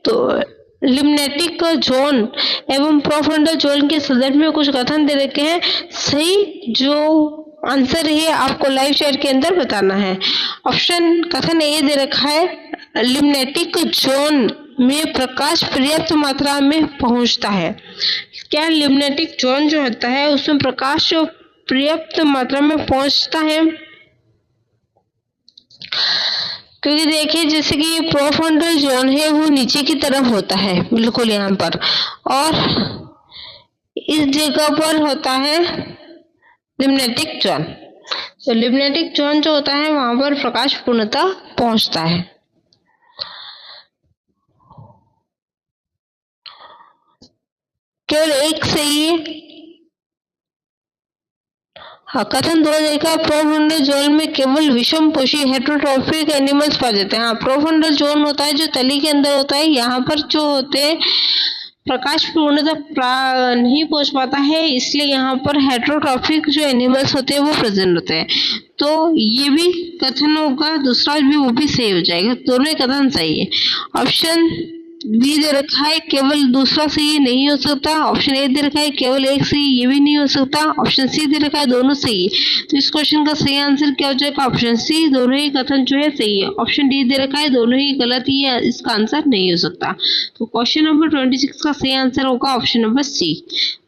तो लिम्नेटिक जोन एवं प्रोफंडल जोन के संदर्भ में कुछ कथन दे रखे हैं। सही जो आंसर है आपको लाइव चैट के अंदर बताना है। ऑप्शन कथन ए दे रखा है, लिम्नेटिक जोन में प्रकाश पर्याप्त मात्रा में पहुंचता है। क्या लिम्नेटिक जोन जो होता है उसमें प्रकाश पर्याप्त मात्रा में पहुंचता है? क्योंकि देखिए जैसे कि प्रोफंडल जोन है वो नीचे की तरफ होता है, बिल्कुल यहाँ पर, और इस जगह पर होता है लिम्नेटिक जोन। तो लिम्नेटिक जोन जो होता है वहां पर प्रकाश पूर्णतः पहुंचता है। केवल एक सही है। हाँ, कथन 2 देखा, प्रोफंडल जोन में केवल विषम पोषी हेटेरोट्रॉफिक एनिमल्स पाए जाते हैं। हाँ, प्रोफंडल जोन होता है जो तली के अंदर होता है, यहाँ पर जो होते हैं प्रकाश पूर्णतः नहीं पहुंच पाता है, इसलिए यहाँ पर हेटेरोट्रॉफिक जो एनिमल्स होते हैं वो प्रेजेंट होते हैं। तो ये भी कथन होगा, दूसरा भी वो भी सही हो जाएगा। दोनों कथन सही है। ऑप्शन बी दे रखा है, केवल दूसरा सही नहीं हो सकता। ऑप्शन ए दे रखा है, केवल एक सही, ये भी नहीं हो सकता। ऑप्शन सी दे रखा है, दोनों सही है। तो इस क्वेश्चन का सही आंसर क्या हो जाएगा? ऑप्शन सी, दोनों ही कथन जो है सही है। ऑप्शन डी दे रखा है, दोनों ही गलत ही है, इसका आंसर नहीं हो सकता। तो क्वेश्चन नंबर 26 का सही आंसर होगा ऑप्शन नंबर सी,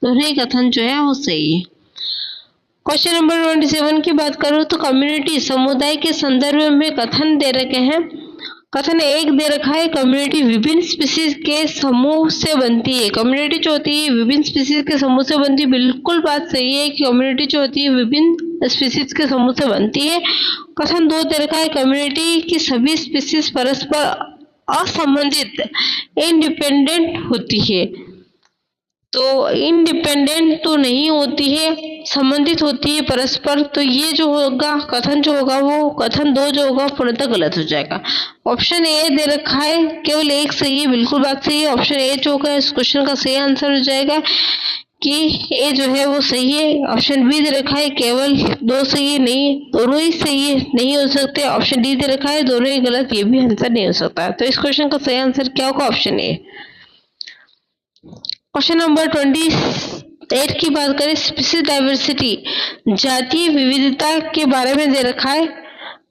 दोनों ही कथन जो है वो सही है। क्वेश्चन नंबर 27 की बात करूं तो कम्युनिटी समुदाय के संदर्भ में कथन दे रखे हैं। कथन 1 दे रखा है, कम्युनिटी विभिन्न स्पीसीज के समूह से बनती है। कम्युनिटी जो होती है विभिन्न स्पीसीज के समूह से बनती है। बिल्कुल बात सही है कि कम्युनिटी जो होती है विभिन्न स्पीसीज के समूह से बनती है। कथन 2 दे रखा है, कम्युनिटी की सभी स्पीसीज परस्पर असंबंधित इंडिपेंडेंट होती है। तो इंडिपेंडेंट तो नहीं होती है, संबंधित होती है परस्पर। तो ये जो होगा कथन जो होगा वो कथन 2 जो होगा पूर्णतः गलत हो जाएगा। ऑप्शन ए दे रखा है, केवल एक सही है, बिल्कुल बात सही है। ऑप्शन ए जो होगा इस क्वेश्चन का सही आंसर हो जाएगा कि ए जो है वो सही है। ऑप्शन बी दे रखा है, केवल 2 सही है, नहीं, दोनों ही सही है, नहीं हो सकते। ऑप्शन डी दे रखा है, दोनों ही गलत, ये भी आंसर नहीं हो सकता। तो इस क्वेश्चन का सही आंसर क्या होगा? Option A. क्वेश्चन नंबर 28 की बात करें, स्पीसीज डाइवर्सिटी जातीय विविधता के बारे में दे रखा है।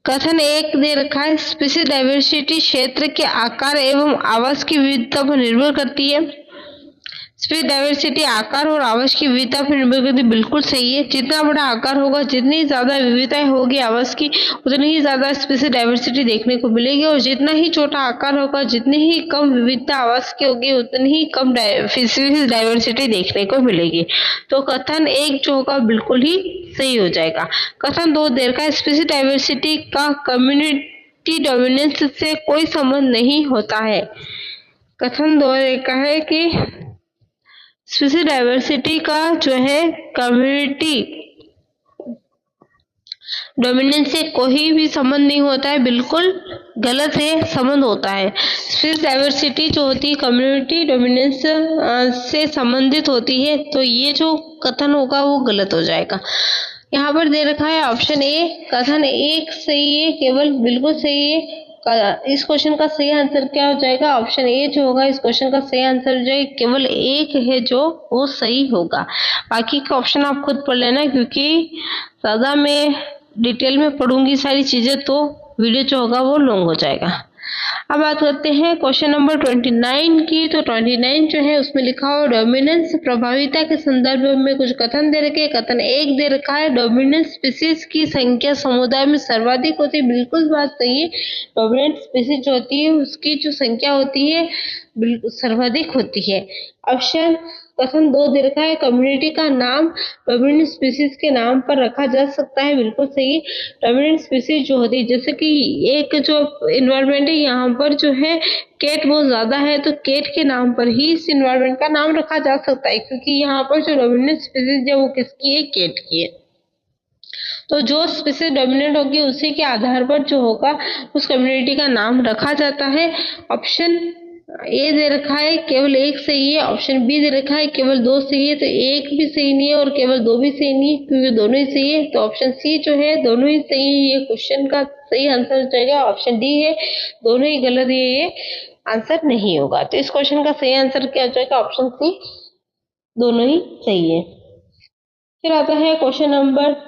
कथन 1 दे रखा है, स्पीसीज डाइवर्सिटी क्षेत्र के आकार एवं आवास की विविधता पर निर्भर करती है। स्पीसीज डाइवर्सिटी आकार और आवास की विविधता पर निर्भर करती है, बिल्कुल सही है। जितना बड़ा आकार होगा, जितनी ज्यादा विविधता होगी आवास की, उतनी ही ज्यादा स्पीसीज डाइवर्सिटी देखने को मिलेगी। और जितना ही छोटा आकार होगा, जितनी ही कम विविधता आवास की होगी, उतनी ही कम स्पीसीज डाइवर्सिटी देखने को मिलेगी। तो कथन 1 जो होगा बिल्कुल ही सही हो जाएगा। कथन 2 दे रखा है, स्पीसीज डाइवर्सिटी का की डोमिनेंस से कोई संबंध नहीं होता है। कथन 2 देखा है कि स्पीसीज डाइवर्सिटी का जो है कम्युनिटी डोमिनेंस से कोई भी संबंध नहीं होता है, बिल्कुल गलत है, संबंध होता है। स्पीसीज डाइवर्सिटी जो होती है कम्युनिटी डोमिनेंस से संबंधित होती है, तो ये जो कथन होगा वो गलत हो जाएगा। यहाँ पर दे रखा है ऑप्शन ए, कथन 1 सही है, केवल बिल्कुल सही है। इस क्वेश्चन का सही आंसर क्या हो जाएगा? ऑप्शन ए जो होगा इस क्वेश्चन का सही आंसर हो जाएगा, केवल एक है जो वो सही होगा। बाकी के ऑप्शन आप खुद पढ़ लेना, क्योंकि ज्यादा मैं डिटेल में पढ़ूंगी सारी चीजें तो वीडियो जो होगा वो लॉन्ग हो जाएगा। अब बात करते हैं क्वेश्चन नंबर 29 की। तो 29 जो है उसमें लिखा हुआ डोमिनेंस प्रभाविता के संदर्भ में कुछ कथन दे रखे। कथन 1 दे रखा है डोमिनेंट स्पीसीज की संख्या समुदाय में सर्वाधिक होती है। बिल्कुल बात सही है, डोमिनेंट स्पीसीज जो होती है उसकी जो संख्या होती है बिल्कुल सर्वाधिक होती है। ऑप्शन कथन 2 दे रखा है कम्युनिटी का नाम डोमिनेंट स्पीसीज के नाम पर रखा जा सकता है। बिल्कुल सही। डोमिनेंट स्पीसीज जो होती है, जैसे कि एक जो इन्वायरमेंट है यहाँ पर जो है केट बहुत ज्यादा है, तो केट के नाम पर ही इस इन्वायरमेंट का नाम रखा जा सकता है, क्योंकि यहाँ पर जो डोमिनेंट स्पीसीज है वो किसकी है? केट की है। तो जो स्पीसीज डोमिनेंट होगी उसी के आधार पर जो होगा उस कम्युनिटी का नाम रखा जाता है। ऑप्शन ए दे रखा है केवल एक सही है। ऑप्शन बी दे रखा है केवल 2 सही है। तो एक भी सही नहीं है और केवल 2 भी सही नहीं है, क्योंकि दोनों ही सही है। तो ऑप्शन सी जो है दोनों ही सही है, ये क्वेश्चन का सही आंसर हो जाएगा। ऑप्शन डी है दोनों ही गलत है, ये आंसर नहीं होगा। तो इस क्वेश्चन का सही आंसर क्या हो जाएगा? ऑप्शन सी दोनों ही सही है। फिर आता है क्वेश्चन नंबर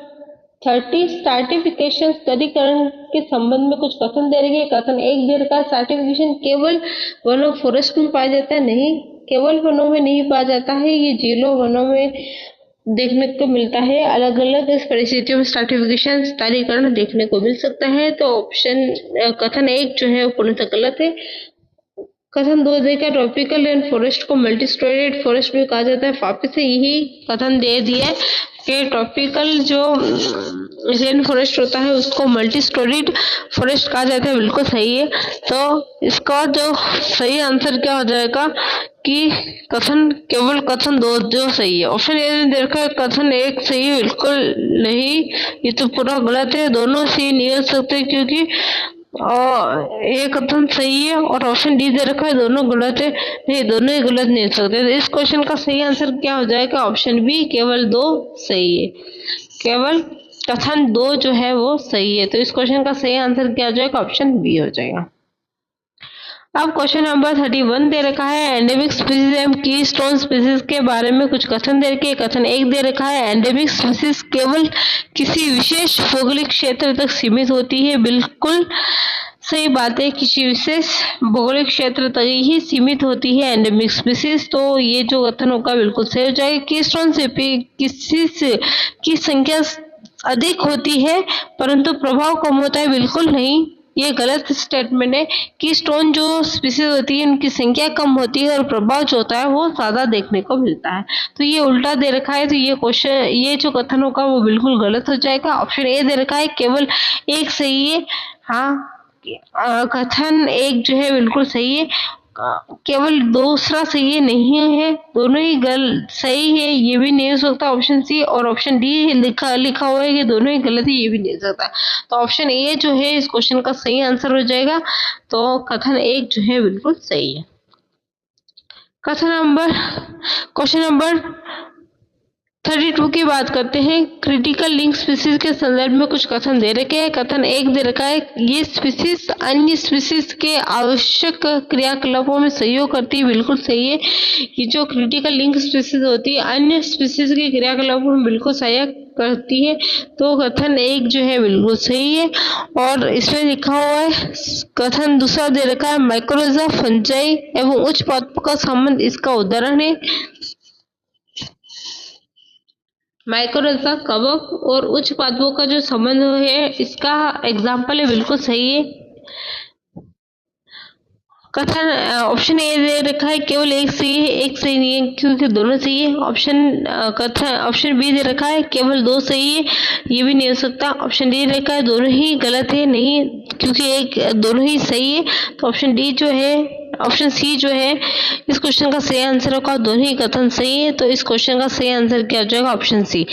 30 स्ट्रैटिफिकेशन स्तरीकरण के संबंध में कुछ कथन दे रही है। कथन 1 दे रखा है स्ट्रैटिफिकेशन केवल वनों फॉरेस्ट में पाया जाता है। नहीं, केवल वनों में नहीं पाया जाता है, ये झीलों वनों में देखने को मिलता है। अलग अलग परिस्थितियों में स्ट्रैटिफिकेशन स्तरीकरण देखने को मिल सकता है। तो ऑप्शन कथन 1 जो है वो पूर्णतः गलत है। कथन 2 देखा ट्रॉपिकल रेन फॉरेस्ट को मल्टी स्टोरेड फॉरेस्ट भी कहा जाता है। वापिस से यही कथन दे दिया है कि ट्रॉपिकल जो रेन फॉरेस्ट होता है उसको मल्टी स्टोरीड फॉरेस्ट कहा जाता है। बिल्कुल सही है। तो इसका जो सही आंसर क्या हो जाएगा कि केवल कथन 2 जो सही है। ऑप्शन ए ने देखा कथन 1 सही है। बिल्कुल नहीं, ये तो पूरा गलत है। दोनों सही नहीं हो सकते, क्योंकि और एक कथन सही है और ऑप्शन डी दे रखा है दोनों गलत है। नहीं, दोनों ही गलत नहीं हो सकते। तो इस क्वेश्चन का सही आंसर क्या हो जाएगा? ऑप्शन बी केवल 2 सही है। केवल कथन 2 जो है वो सही है। तो इस क्वेश्चन का सही आंसर क्या हो जाएगा? ऑप्शन बी हो जाएगा। अब क्वेश्चन नंबर 31 दे रखा है एंडेमिक स्पीसीज एवं की स्टोन स्पीसीज के बारे में कुछ कथन दे रखे। कथन 1 दे रखा है एंडेमिक स्पीसीज केवल किसी विशेष भौगोलिक क्षेत्र तक सीमित होती है। बिल्कुल सही बात है, किसी विशेष भौगोलिक क्षेत्र तक ही सीमित होती है एंडेमिक स्पीसीज। तो ये जो कथन होगा बिल्कुल सही हो जाएगा। कीस्टोन स्पीसीज की संख्या अधिक होती है परंतु प्रभाव कम होता है। बिल्कुल नहीं, ये गलत स्टेटमेंट है। कीस्टोन जो स्पीसीज होती है उनकी संख्या कम होती है और प्रभाव जो होता है वो ज्यादा देखने को मिलता है। तो ये उल्टा दे रखा है। तो ये क्वेश्चन, ये जो कथन होगा वो बिल्कुल गलत हो जाएगा। ऑप्शन ए दे रखा है केवल एक सही है। हाँ, कथन 1 जो है बिल्कुल सही है, केवल दूसरा सही नहीं है। दोनों ही सही है, ये भी नहीं हो सकता। ऑप्शन सी और ऑप्शन डी लिखा हुआ है कि दोनों ही गलत है, ये भी नहीं हो सकता। तो ऑप्शन ए जो है इस क्वेश्चन का सही आंसर हो जाएगा। तो कथन 1 जो है बिल्कुल सही है। क्वेश्चन नंबर 32 की बात करते हैं। क्रिटिकल लिंक स्पीसीज के संदर्भ में कुछ कथन दे रखे हैं। कथन 1 दे रखा है ये स्पीसीज अन्य स्पीसीज के आवश्यक क्रियाकलापों में सहयोग करती है। बिल्कुल सही है। ये जो क्रिटिकल लिंक स्पीसीज होती है अन्य स्पीसीज के क्रियाकलापों में बिल्कुल सहायक करती है। तो कथन 1 जो है बिल्कुल सही है। और इसमें लिखा हुआ है कथन दूसरा दे रखा है माइक्रोजा फंजाई एवं उच्च पादपों का संबंध इसका उदाहरण है। माइक्रोजा कवक और उच्च पादपों का जो संबंध है इसका एग्जाम्पल है। बिल्कुल सही है। कथन ऑप्शन ए दे रखा है केवल एक सही है, एक सही नहीं है क्योंकि दोनों सही है। ऑप्शन बी दे रखा है केवल दो सही है, ये भी नहीं हो सकता। ऑप्शन डी दे रखा है दोनों ही गलत है, नहीं क्योंकि एक दोनों ही सही है। तो ऑप्शन डी जो है, ऑप्शन सी जो है इस क्वेश्चन का सही आंसर होगा, दोनों ही कथन सही है। तो इस क्वेश्चन का सही आंसर क्या हो जाएगा? Option C.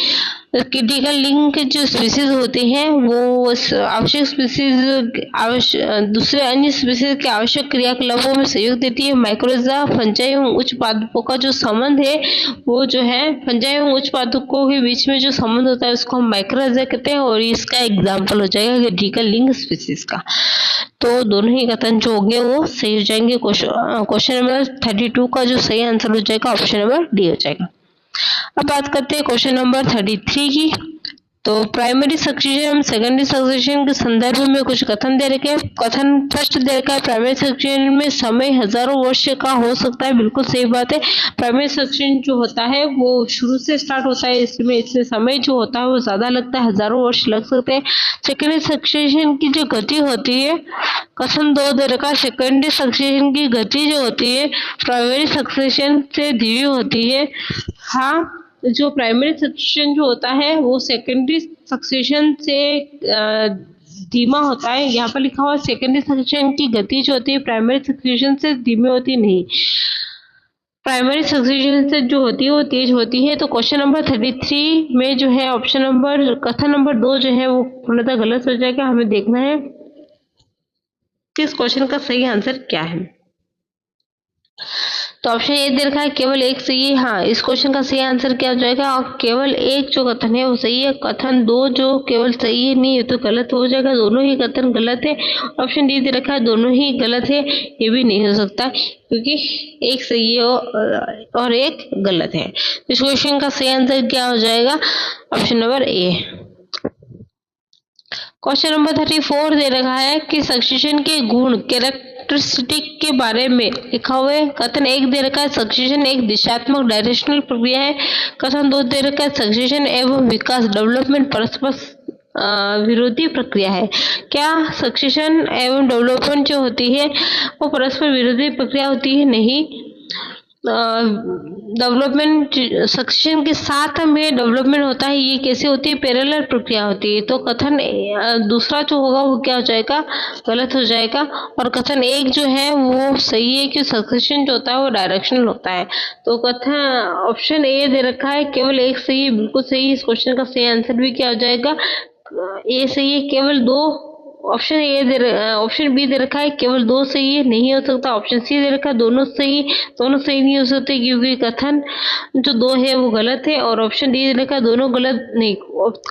क्रिटिकल लिंक जो स्पीसीज होती हैं वो आवश्यक स्पीसीज दूसरे अन्य स्पीसीज के आवश्यक क्रियाकलापों में सहयोग देती है। माइक्रोजा, फंजाई एवं उच्च पादपों का जो संबंध है वो जो है फंजाई एवं उच्च पादपों के बीच में जो संबंध होता है उसको हम माइक्रोजा कहते हैं, और इसका एग्जाम्पल हो जाएगा क्रिटिकल लिंक स्पीसीज का। तो दोनों ही कथन जो होंगे वो सही हो जाएंगे। क्वेश्चन नंबर 32 का जो सही आंसर हो जाएगा ऑप्शन नंबर डी हो जाएगा। अब बात करते हैं क्वेश्चन नंबर 33 की। तो प्राइमरी सक्सेशन एवं सेकेंडरी सक्सेशन के संदर्भ में कुछ कथन दे रखे हैं। कथन फर्स्ट दे रखा है प्राइमरी सक्सेशन में समय हजारों वर्ष का हो सकता है, बिल्कुल सही बात है। प्राइमरी सक्सेशन जो होता है वो शुरू से स्टार्ट होता है, इसमें समय जो होता है वो ज्यादा लगता है, हजारों वर्ष लग सकते हैं। सेकेंडरी सक्सेशन की जो गति होती है, कथन दो दे रखा है सेकेंडरी सक्सेशन की गति जो होती है प्राइमरी सक्सेशन से धीमी होती है। हाँ, जो प्राइमरी सक्सेशन जो होता है वो सेकेंडरी सक्सेशन से धीमा होता है। यहाँ पर लिखा हुआ सेकेंडरी सक्सेशन की गति जो होती है प्राइमरी सक्सेशन से धीमी होती नहीं, प्राइमरी सक्सेशन से जो होती है वो तेज होती है। तो क्वेश्चन नंबर 33 में जो है ऑप्शन नंबर कथन नंबर 2 जो है वो पूर्णतः गलत हो जाएगा। हमें देखना है कि इस क्वेश्चन का सही आंसर क्या है। तो ऑप्शन ए दे रखा है केवल एक सही है। हाँ, इस क्वेश्चन का सही आंसर क्या हो जाएगा? और केवल एक जो कथन है वो सही है। कथन दो जो केवल सही है नहीं, ये तो गलत हो जाएगा, दोनों ही कथन गलत है। ऑप्शन डी दे रखा है दोनों ही गलत है, ये भी नहीं हो सकता क्योंकि एक सही है और एक गलत है। इस क्वेश्चन का सही आंसर क्या हो जाएगा? ऑप्शन नंबर ए। क्वेश्चन नंबर 34 दे रखा है कि सक्सेशन के गुण कैरेक्टरिस्टिक के बारे में लिखा हुआ है। कथन एक दे रखा है सक्सेशन एक दिशात्मक डायरेक्शनल प्रक्रिया है। कथन दो दे रखा है सक्सेशन एवं विकास डेवलपमेंट परस्पर विरोधी प्रक्रिया है। क्या सक्सेशन एवं डेवलपमेंट जो होती है वो परस्पर विरोधी प्रक्रिया होती है? नहीं। डेवलपमेंट सक्सेशन के साथ में डेवलपमेंट होता है, ये कैसे होती है? पैरेलल प्रक्रिया होती है। तो कथन दूसरा जो होगा वो क्या हो जाएगा? गलत हो जाएगा। और कथन एक जो है वो सही है कि सक्सेशन जो होता है वो डायरेक्शनल होता है। तो कथन ऑप्शन ए दे रखा है केवल एक सही है, बिल्कुल सही। इस क्वेश्चन का सही आंसर भी क्या हो जाएगा? ए सही है, केवल दो। ऑप्शन बी दे रखा है केवल दो सही है, नहीं हो सकता। ऑप्शन सी दे रखा है दोनों सही, दोनों सही नहीं हो सकते क्योंकि कथन जो दो है वो गलत है। और ऑप्शन डी दे रखा है दोनों गलत नहीं,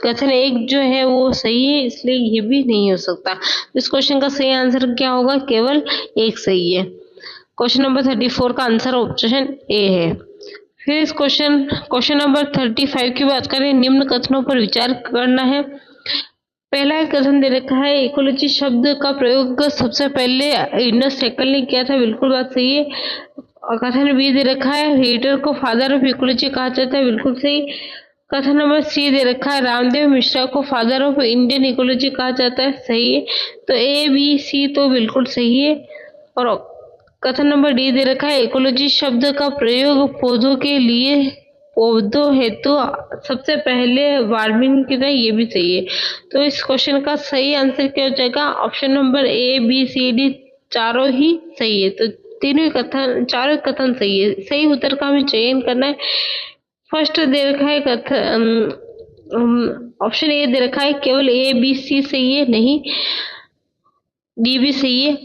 कथन एक जो है वो सही है, इसलिए ये भी नहीं हो सकता। इस क्वेश्चन का सही आंसर क्या होगा? केवल एक सही है। क्वेश्चन नंबर 34 का आंसर ऑप्शन ए है। फिर इस क्वेश्चन नंबर 35 की बात करें, निम्न कथनों पर विचार करना है। पहला कथन दे रखा है इकोलॉजी शब्द का प्रयोग सबसे पहले इर्नेस्ट हैक्कल ने किया था, बिल्कुल बात सही है। कथन बी दे रखा है हीटर को फादर ऑफ इकोलॉजी कहा जाता है, बिल्कुल सही। कथन नंबर सी दे रखा है रामदेव मिश्रा को फादर ऑफ इंडियन इकोलॉजी कहा जाता है, सही है। तो ए बी सी तो बिल्कुल सही है। और कथन नंबर डी दे रखा है इकोलॉजी शब्द का प्रयोग पौधों हेतु सबसे पहले वार्मिंग की था, ये भी सही है। तो इस क्वेश्चन का सही आंसर क्या हो जाएगा? Option number A B C D चारों ही सही है। तो चारों कथन सही है। सही उत्तर का हमें चयन करना है। फर्स्ट दे रखा है कथन ऑप्शन ए दे रखा है केवल ए बी सी सही है, नहीं। डी भी सही है।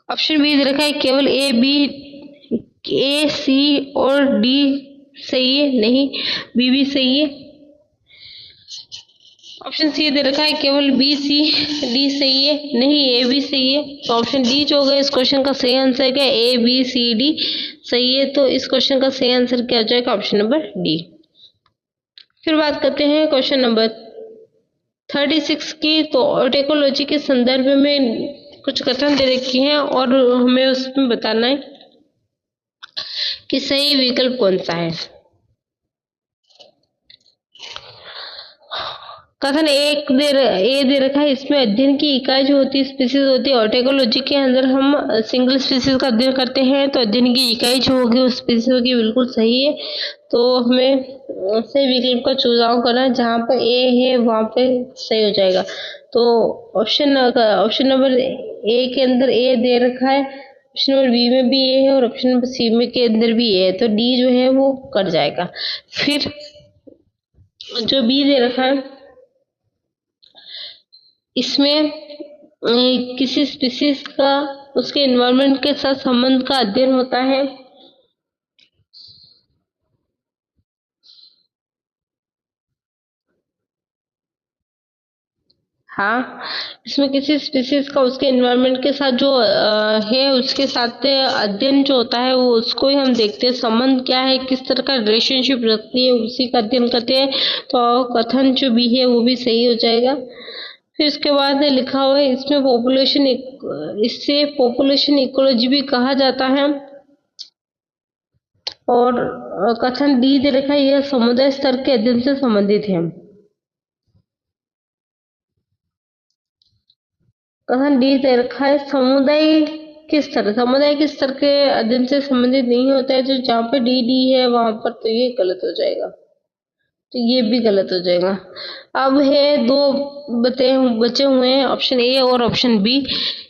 ऑप्शन बी दे रखा है केवल ए बी ए सी और डी सही है, नहीं। बी भी सही है। ऑप्शन सी दे रखा है केवल बी सी डी सही है, नहीं। ए भी सही है। तो ऑप्शन डी जो होगा इस क्वेश्चन का सही आंसर क्या? ए बी सी डी सही है। तो इस क्वेश्चन का सही आंसर क्या हो जाएगा? Option number D. फिर बात करते हैं क्वेश्चन नंबर 36 की। तो टेक्नोलॉजी के संदर्भ में कुछ कथन दे रखी हैं और हमें उसमें बताना है कि सही विकल्प कौन सा है। कथन ए दे रखा है, इसमें अध्ययन की इकाई जो होती है स्पीसीज होती है। ऑर्टेकोलॉजी के अंदर हम सिंगल स्पीसीज का अध्ययन करते हैं, तो अध्ययन की इकाई जो होगी वो स्पीसीज होगी, बिल्कुल सही है। तो हमें सही विकल्प का चुनाव करना है, जहाँ पर ए है वहाँ पे सही हो जाएगा। तो ऑप्शन नंबर ए के अंदर ए दे रखा है, ऑप्शन नंबर बी में भी ए है और ऑप्शन नंबर सी में के अंदर भी ए है, तो डी जो है वो कट जाएगा। फिर जो बी दे रखा है, इसमें किसी स्पीसीज का उसके एनवायरनमेंट के साथ संबंध का अध्ययन होता है। हाँ, इसमें किसी स्पीसीज का उसके एनवायरनमेंट के साथ जो है उसके साथ अध्ययन जो होता है वो उसको ही हम देखते हैं, संबंध क्या है, किस तरह का रिलेशनशिप रखती है, उसी का अध्ययन करते हैं। तो कथन जो भी है वो भी सही हो जाएगा। फिर इसके बाद लिखा हुआ है, इससे पॉपुलेशन इकोलॉजी भी कहा जाता है। और कथन डी दे रखा है, यह समुदाय स्तर के अध्ययन से संबंधित है। कथन डी दे रखा है, समुदाय के स्तर के अध्ययन से संबंधित नहीं होता है। जो जहाँ पे डी है वहां पर तो ये गलत हो जाएगा, तो ये भी गलत हो जाएगा। अब है दो बचे हुए हैं, ऑप्शन ए और ऑप्शन बी,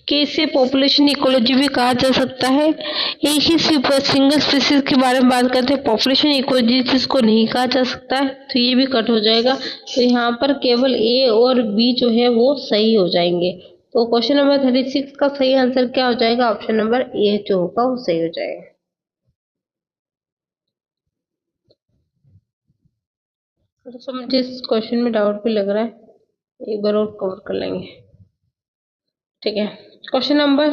कि इसे पॉपुलेशन इकोलॉजी भी कहा जा सकता है। एक ही सिंगल स्पीसीज के बारे में बात करते हैं, पॉपुलेशन इकोलॉजी जिसको नहीं कहा जा सकता है, तो ये भी कट हो जाएगा। तो यहाँ पर केवल ए और बी जो है वो सही हो जाएंगे। तो क्वेश्चन नंबर 36 का सही आंसर क्या हो जाएगा? ऑप्शन नंबर ए जो होगा वो सही हो जाएगा। तो मुझे इस क्वेश्चन में डाउट भी लग रहा है, एक बार और कवर कर लेंगे, ठीक है। क्वेश्चन नंबर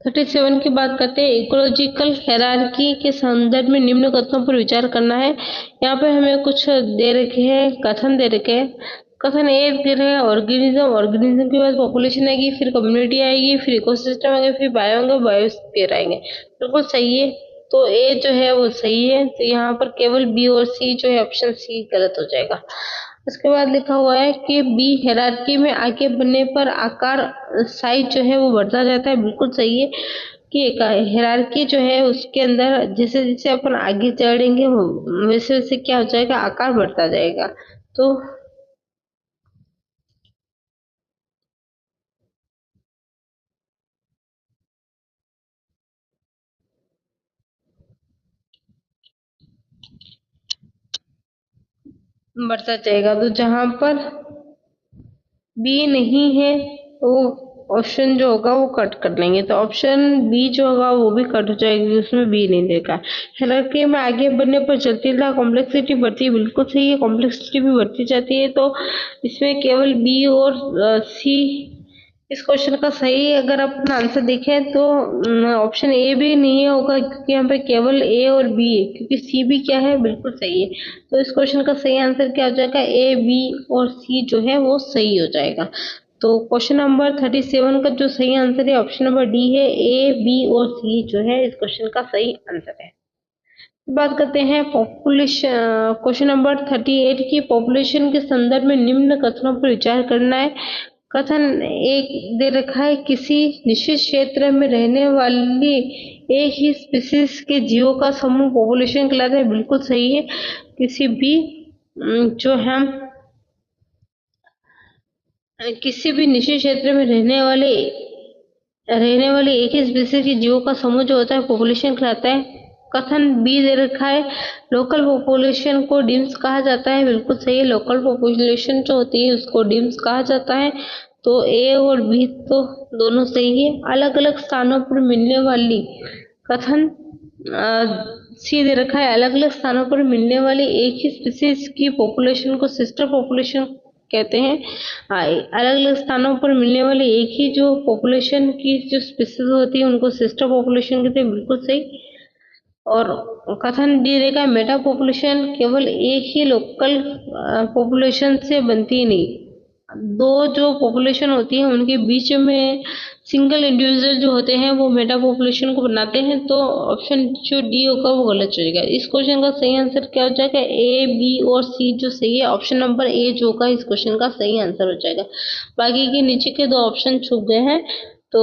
37 की बात करते हैं, इकोलॉजिकल हायरार्की के संदर्भ में निम्न कथनों पर विचार करना है। यहाँ पे हमें कुछ दे रखे हैं, कथन दे रखे हैं। कथन ए दे रहे हैं, ऑर्गेनिज्म के बाद पॉपुलेशन आएगी, फिर कम्युनिटी आएगी, फिर इकोसिस्टम आएगा, फिर बायोस्फीयर आएंगे। बिल्कुल सही है, तो ए जो है वो सही है। तो यहाँ पर केवल बी और सी जो है, ऑप्शन सी गलत हो जाएगा। उसके बाद लिखा हुआ है कि बी हायरार्की में आगे बढ़ने पर आकार साइज जो है वो बढ़ता जाता है। बिल्कुल सही है कि हायरार्की जो है उसके अंदर जैसे जैसे अपन आगे चढ़ेंगे वैसे वैसे क्या हो जाएगा, आकार बढ़ता जाएगा। तो बढ़ता जाएगा। तो जहां पर बी नहीं है तो ऑप्शन जो होगा वो कट कर लेंगे, तो ऑप्शन बी जो होगा वो भी कट हो जाएगी, उसमें बी नहीं देखा। हायरार्की में आगे बढ़ने पर जटिलता कॉम्प्लेक्सिटी बढ़ती है। बिल्कुल सही है, कॉम्प्लेक्सिटी भी बढ़ती जाती है। तो इसमें केवल बी और सी इस क्वेश्चन का सही अगर अपन आंसर देखें तो ऑप्शन ए भी नहीं होगा, क्योंकि यहाँ पे केवल ए और बी है, क्योंकि सी भी क्या है, बिल्कुल सही है। तो इस क्वेश्चन का सही आंसर क्या हो जाएगा? ए, बी और सी जो है वो सही हो जाएगा। तो क्वेश्चन नंबर 37 का जो सही आंसर है ऑप्शन नंबर डी है, ए, बी और सी जो है इस क्वेश्चन का सही आंसर है। बात करते हैं पॉपुलेशन, क्वेश्चन नंबर 38 की पॉपुलेशन के संदर्भ में निम्न कथनों पर विचार करना है। कथन एक दे रखा है, किसी निश्चित क्षेत्र में रहने वाली एक ही स्पीसीज के जीवों का समूह पॉपुलेशन कहलाता है। बिल्कुल सही है, किसी भी जो है किसी भी निश्चित क्षेत्र में रहने वाले एक ही स्पीसीज के जीवों का समूह जो होता है पॉपुलेशन कहलाता है। कथन बी दे रखा है, लोकल पॉपुलेशन को डिम्स कहा जाता है। बिल्कुल सही है, लोकल पॉपुलेशन जो होती है उसको डिम्स कहा जाता है। तो ए और बी तो दोनों सही है। अलग अलग स्थानों पर मिलने वाली, कथन सी दे रखा है, अलग अलग स्थानों पर मिलने वाली एक ही स्पीसीज की पॉपुलेशन को सिस्टर पॉपुलेशन कहते हैं। अलग अलग स्थानों पर मिलने वाली एक ही जो पॉपुलेशन की जो स्पीसीज होती है उनको सिस्टर पॉपुलेशन कहते हैं। बिल्कुल सही। और कथन डी देखा, मेटा पॉपुलेशन केवल एक ही लोकल पॉपुलेशन से बनती नहीं, दो जो पॉपुलेशन होती है उनके बीच में सिंगल इंडिविजुअल जो होते हैं वो मेटा पॉपुलेशन को बनाते हैं, तो ऑप्शन जो डी होगा वो गलत हो जाएगा। इस क्वेश्चन का सही आंसर क्या हो जाएगा? ए, बी और सी जो सही है, ऑप्शन नंबर ए जो होगा इस क्वेश्चन का सही आंसर हो जाएगा। बाकी के नीचे के दो ऑप्शन छूट गए हैं, तो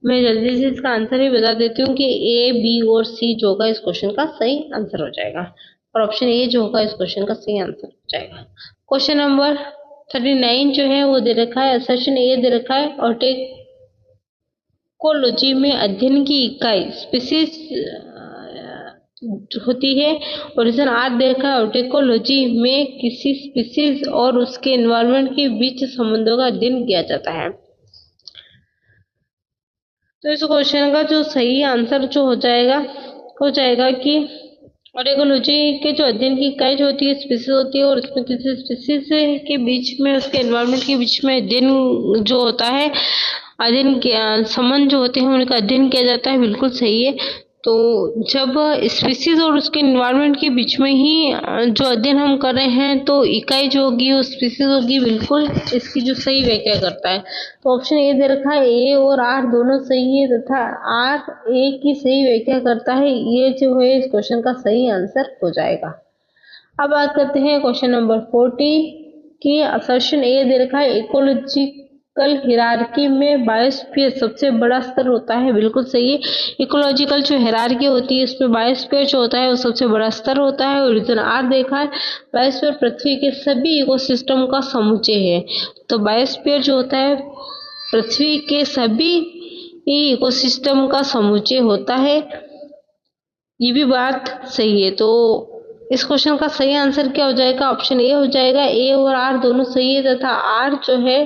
मैं जल्दी से इसका आंसर ही बता देती हूँ कि ए, बी और सी जो होगा इस क्वेश्चन का सही आंसर हो जाएगा, और ऑप्शन ए जो होगा इस क्वेश्चन का सही आंसर हो जाएगा। क्वेश्चन नंबर 39 जो है वो दे रखा है, असर्शन ए दे रखा है, और टेकोलॉजी में अध्ययन की इकाई स्पीसीज होती है। ओरिजिन आर दे रखा है, और टेकोलॉजी में किसी स्पीसीज और उसके एनवायरनमेंट के बीच संबंधों का अध्ययन किया जाता है। तो इस क्वेश्चन का जो सही आंसर जो हो जाएगा कि ऑर्गेनोलॉजी के जो अध्ययन की इकाई जो होती है स्पीसीज होती है, और उसमें किसी स्पीसीज के बीच में उसके एनवायरनमेंट के बीच में अध्ययन जो होता है, अध्ययन संबंध जो होते हैं उनका अध्ययन किया जाता है, बिल्कुल सही है। तो जब स्पीसीज और उसके एनवायरनमेंट के बीच में ही जो अध्ययन हम कर रहे हैं, तो इकाई जो होगी वो स्पीसीज होगी, बिल्कुल इसकी जो सही व्याख्या करता है। तो ऑप्शन ए दे रखा है, ए और आर दोनों सही है, तथा आर ए की सही व्याख्या करता है, ये जो है इस क्वेश्चन का सही आंसर हो जाएगा। अब बात करते हैं क्वेश्चन नंबर 40 की। असर्शन ए दे रखा है, इकोलॉजिकल हिरार्की में बायोस्फीयर सबसे बड़ा स्तर होता है, बिल्कुल सही है। इकोलॉजिकल जो हिरार्की होती है उसमें बायोस्फीयर जो होता है वो सबसे बड़ा स्तर होता है। रीजन आर देखा है, बायोस्फीयर पृथ्वी के सभी इकोसिस्टम का समुच्चय है। तो बायोस्फीयर जो होता है पृथ्वी के सभी इकोसिस्टम का समुच्चय होता है, ये भी बात सही है। तो इस क्वेश्चन का सही आंसर क्या हो जाएगा? ऑप्शन ए हो जाएगा। ए और आर दोनों सही है, तथा आर जो है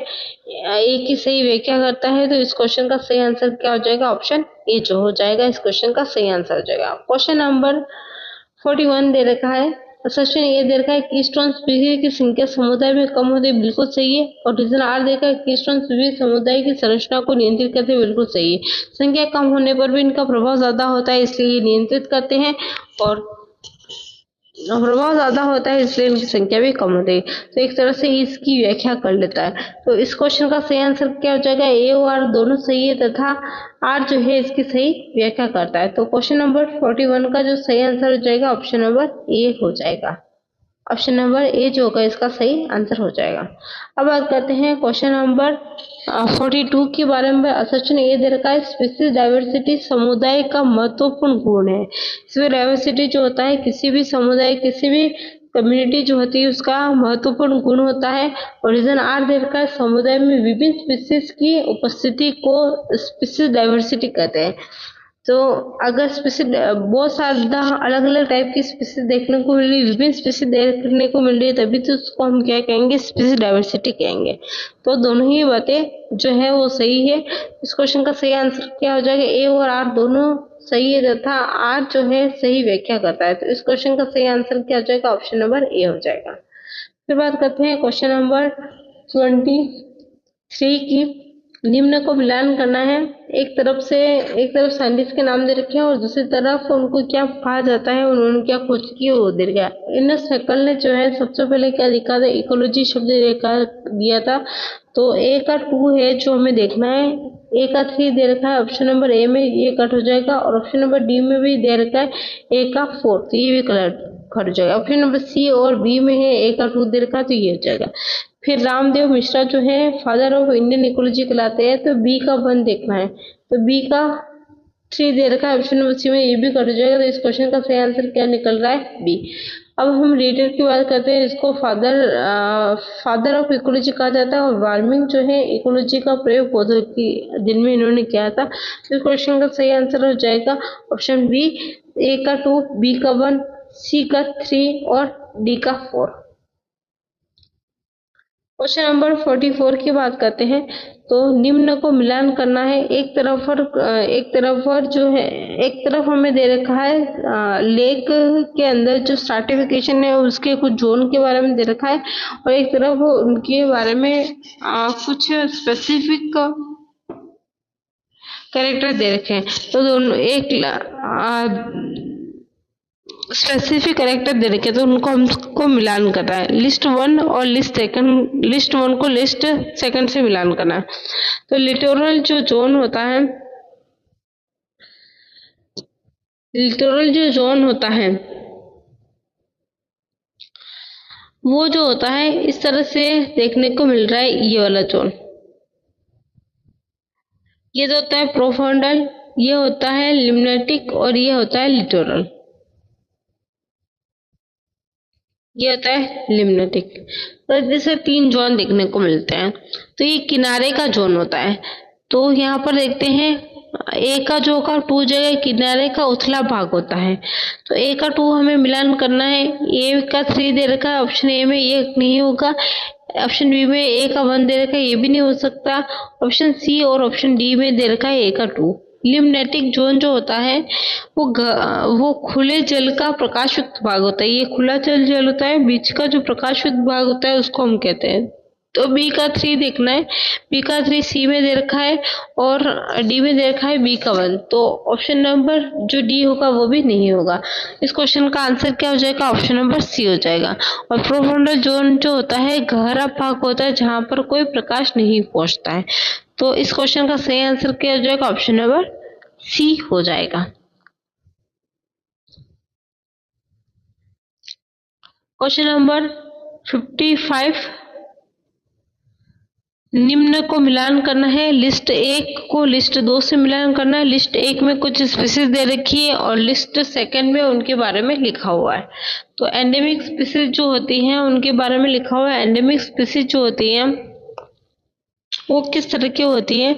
ए की सही व्याख्या करता है, तो इस क्वेश्चन का सही आंसर क्या हो जाएगा? ऑप्शन ए जो हो जाएगा इस क्वेश्चन का सही आंसर हो जाएगा। क्वेश्चन नंबर 41 दे रखा है, क्वेश्चन ये दे रखा है, कीस्टोन स्पीशीज की संख्या समुदाय में कम होती है, बिल्कुल सही है। और रीजन आर देखा है, कीस्टोन स्पीशीज समुदाय की संरचना को नियंत्रित करते हैं, बिल्कुल सही है। संख्या कम होने पर भी इनका प्रभाव ज्यादा होता है, इसलिए ये नियंत्रित करते हैं, और प्रभाव ज्यादा होता है इसलिए इनकी संख्या भी कम होती है। तो एक तरह से इसकी व्याख्या कर लेता है। तो इस क्वेश्चन का सही आंसर क्या हो जाएगा? ए और आर दोनों सही है, तथा आर जो है इसकी सही व्याख्या करता है। तो क्वेश्चन नंबर 41 का जो सही आंसर हो जाएगा ऑप्शन नंबर ए हो जाएगा। ऑप्शन नंबर ए जो होगा इसका सही आंसर हो जाएगा। अब बात करते हैं क्वेश्चन नंबर 42 के बारे में। असर्शन ए दे रखा है, स्पीसीज डाइवर्सिटी समुदाय का महत्वपूर्ण गुण है। इसमें डाइवर्सिटी जो होता है किसी भी समुदाय, किसी भी कम्युनिटी जो होती है उसका महत्वपूर्ण गुण होता है। और रीजन आर दे रखा है, समुदाय में विभिन्न स्पीसीज की उपस्थिति को स्पीसीज डाइवर्सिटी कहते हैं। तो अगर स्पीसीज बहुत सारा अलग अलग टाइप की स्पीसीज देखने को मिल रही, विभिन्न स्पीसीज देखने को मिल रही है, तभी तो उसको हम क्या कहेंगे? स्पीसीज डाइवर्सिटी कहेंगे। तो दोनों ही बातें जो है वो सही है। इस क्वेश्चन का सही आंसर क्या हो जाएगा? ए और आर दोनों सही है, तथा आर जो है सही व्याख्या करता है। तो इस क्वेश्चन का सही आंसर क्या हो जाएगा? ऑप्शन नंबर ए हो जाएगा। फिर बात करते हैं क्वेश्चन नंबर 23 की। निम्न को मिलान करना है। एक तरफ साइंटिस्ट के नाम दे रखे हैं, और दूसरी तरफ उनको क्या कहा जाता है, उन्होंने क्या खोज की वो दे रखा है। इर्नेस्ट हैकेल ने जो है सबसे पहले क्या लिखा था? इकोलॉजी शब्द दिया था। तो ए का 2 है जो हमें देखना है, ए का 3 दे रखा है, ऑप्शन नंबर ए में ये कट हो जाएगा, और ऑप्शन नंबर डी में भी दे रखा है ए का 4, तो ये भी कट हो जाएगा। ऑप्शन नंबर सी और बी में है ए का 2 दे रखा है, तो ये हो जाएगा। फिर रामदेव मिश्रा जो है फादर ऑफ इंडियन इकोलॉजी कहलाते हैं, तो बी का 1 देखना है, तो बी का 3 दे रखा है, ऑप्शन नंबर सी में ये भी कट हो जाएगा। तो इस क्वेश्चन का सही आंसर क्या निकल रहा है? बी। अब हम रीडर की बात करते हैं। इसको फादर ऑफ इकोलॉजी कहा जाता है, और वार्मिंग जो है इकोलॉजी का प्रयोग पौधों की दिन में इन्होंने किया था। तो इस क्वेश्चन का सही आंसर हो जाएगा ऑप्शन बी, ए का 2, बी का 1, सी का 3 और डी का 4। क्वेश्चन नंबर 44 की बात करते हैं। तो निम्न को मिलान करना है। एक तरफ हमें दे रखा है लेक के अंदर जो स्ट्राटिफिकेशन है उसके कुछ जोन के बारे में दे रखा है, और एक तरफ उनके बारे में कुछ स्पेसिफिक कैरेक्टर दे रखे हैं। तो दोनों स्पेसिफिक कैरेक्टर दे रखे तो उनको हमको मिलान करना है। लिस्ट 1 और लिस्ट 1 को लिस्ट 2 से मिलान करना है। तो लिटोरल जो जोन होता है, वो जो होता है इस तरह से देखने को मिल रहा है। ये वाला जोन, ये जो होता है प्रोफाउंडल, ये होता है लिम्नेटिक और ये होता है लिटोरल। ये होता है लिम्नेटिक। तो जैसे 3 जोन देखने को मिलते हैं। तो ये किनारे का जोन होता है। तो यहाँ पर देखते हैं ए का जो का 2 जगह किनारे का उथला भाग होता है। तो ए का 2 हमें मिलान करना है। ए का 3 दे रखा है, ऑप्शन ए में ये नहीं होगा। ऑप्शन बी में ए का 1 दे रखा है, ये भी नहीं हो सकता। ऑप्शन सी और ऑप्शन डी में दे रखा है ए का 2। लिम्नेटिक जोन जो होता है वो खुले जल का प्रकाश युक्त भाग होता है। ये खुला जल होता है, बीच का जो प्रकाश युक्त भाग होता है उसको हम कहते हैं। तो बी का 3 देखना है। बी का 3 सी में दे रखा है और डी में दे रखा है बी का 1। तो ऑप्शन नंबर जो डी होगा वो भी नहीं होगा। इस क्वेश्चन का आंसर क्या हो जाएगा? ऑप्शन नंबर सी हो जाएगा। और प्रोफाउंडल जोन जो होता है गहरा भाग होता है जहां पर कोई प्रकाश नहीं पहुंचता है। तो इस क्वेश्चन का सही आंसर क्या हो जाएगा? ऑप्शन नंबर सी हो जाएगा। क्वेश्चन नंबर 55, निम्न को मिलान करना है। लिस्ट 1 को लिस्ट 2 से मिलान करना है। लिस्ट 1 में कुछ स्पीसीज दे रखी है और लिस्ट 2 में उनके बारे में लिखा हुआ है। तो एंडेमिक स्पीसीज जो होती हैं उनके बारे में लिखा हुआ है। एंडेमिक स्पीसीज जो होती हैं वो किस तरह की होती हैं?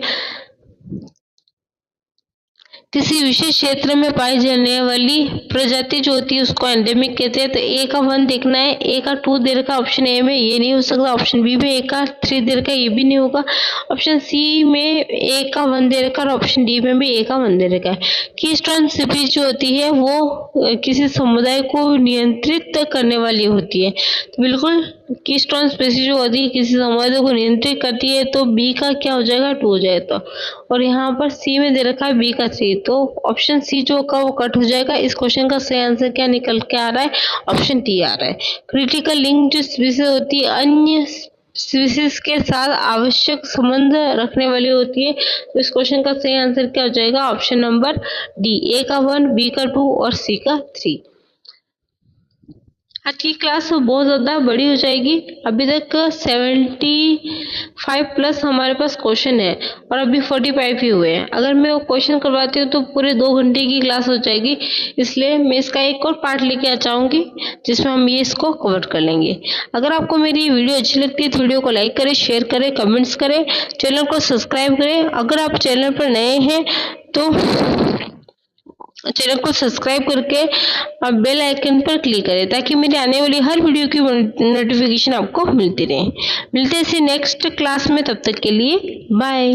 किसी विशेष क्षेत्र में पाई जाने वाली प्रजाति जो होती है उसको एंडेमिक कहते हैं। तो ए का 1 देखना है। ए का 2 दे रखा ऑप्शन ए में, ये नहीं हो सकता। ऑप्शन बी में ए का 3 दे रखा, ये भी नहीं होगा। ऑप्शन सी में ए का 1 दे रखा और ऑप्शन डी में भी ए का 1 दे रखा है। कीस्टोन स्पीसीज जो होती है वो किसी समुदाय को नियंत्रित करने वाली होती है। तो बिल्कुल कीस्टोन स्पीसीज जो होती है किसी समुदाय को नियंत्रित करती है। तो बी का क्या हो जाएगा? 2 हो जाएगा। और यहाँ पर सी में दे रखा है बी का 3। तो ऑप्शन सी जो का वो कट हो जाएगा। इस क्वेश्चन का सही आंसर क्या निकल के आ रहा है? ऑप्शन टी आ रहा है। क्रिटिकल लिंक जो स्पीसीज होती है अन्य स्पीसीज के साथ आवश्यक संबंध रखने वाली होती है। तो इस क्वेश्चन का सही आंसर क्या हो जाएगा? ऑप्शन नंबर डी, ए का 1, बी का 2 और सी का 3। आज की क्लास बहुत ज़्यादा बड़ी हो जाएगी। अभी तक 75 प्लस हमारे पास क्वेश्चन है और अभी 45 ही हुए हैं। अगर मैं वो क्वेश्चन करवाती हूँ तो पूरे 2 घंटे की क्लास हो जाएगी। इसलिए मैं इसका एक और पार्ट लेके आ जाऊँगी जिसमें हम ये इसको कवर कर लेंगे। अगर आपको मेरी वीडियो अच्छी लगती है तो वीडियो को लाइक करें, शेयर करें, कमेंट्स करें, चैनल को सब्सक्राइब करें। अगर आप चैनल पर नए हैं तो चैनल को सब्सक्राइब करके बेल आइकन पर क्लिक करें ताकि मेरी आने वाली हर वीडियो की नोटिफिकेशन आपको मिलती रहे। मिलते हैं नेक्स्ट क्लास में, तब तक के लिए बाय।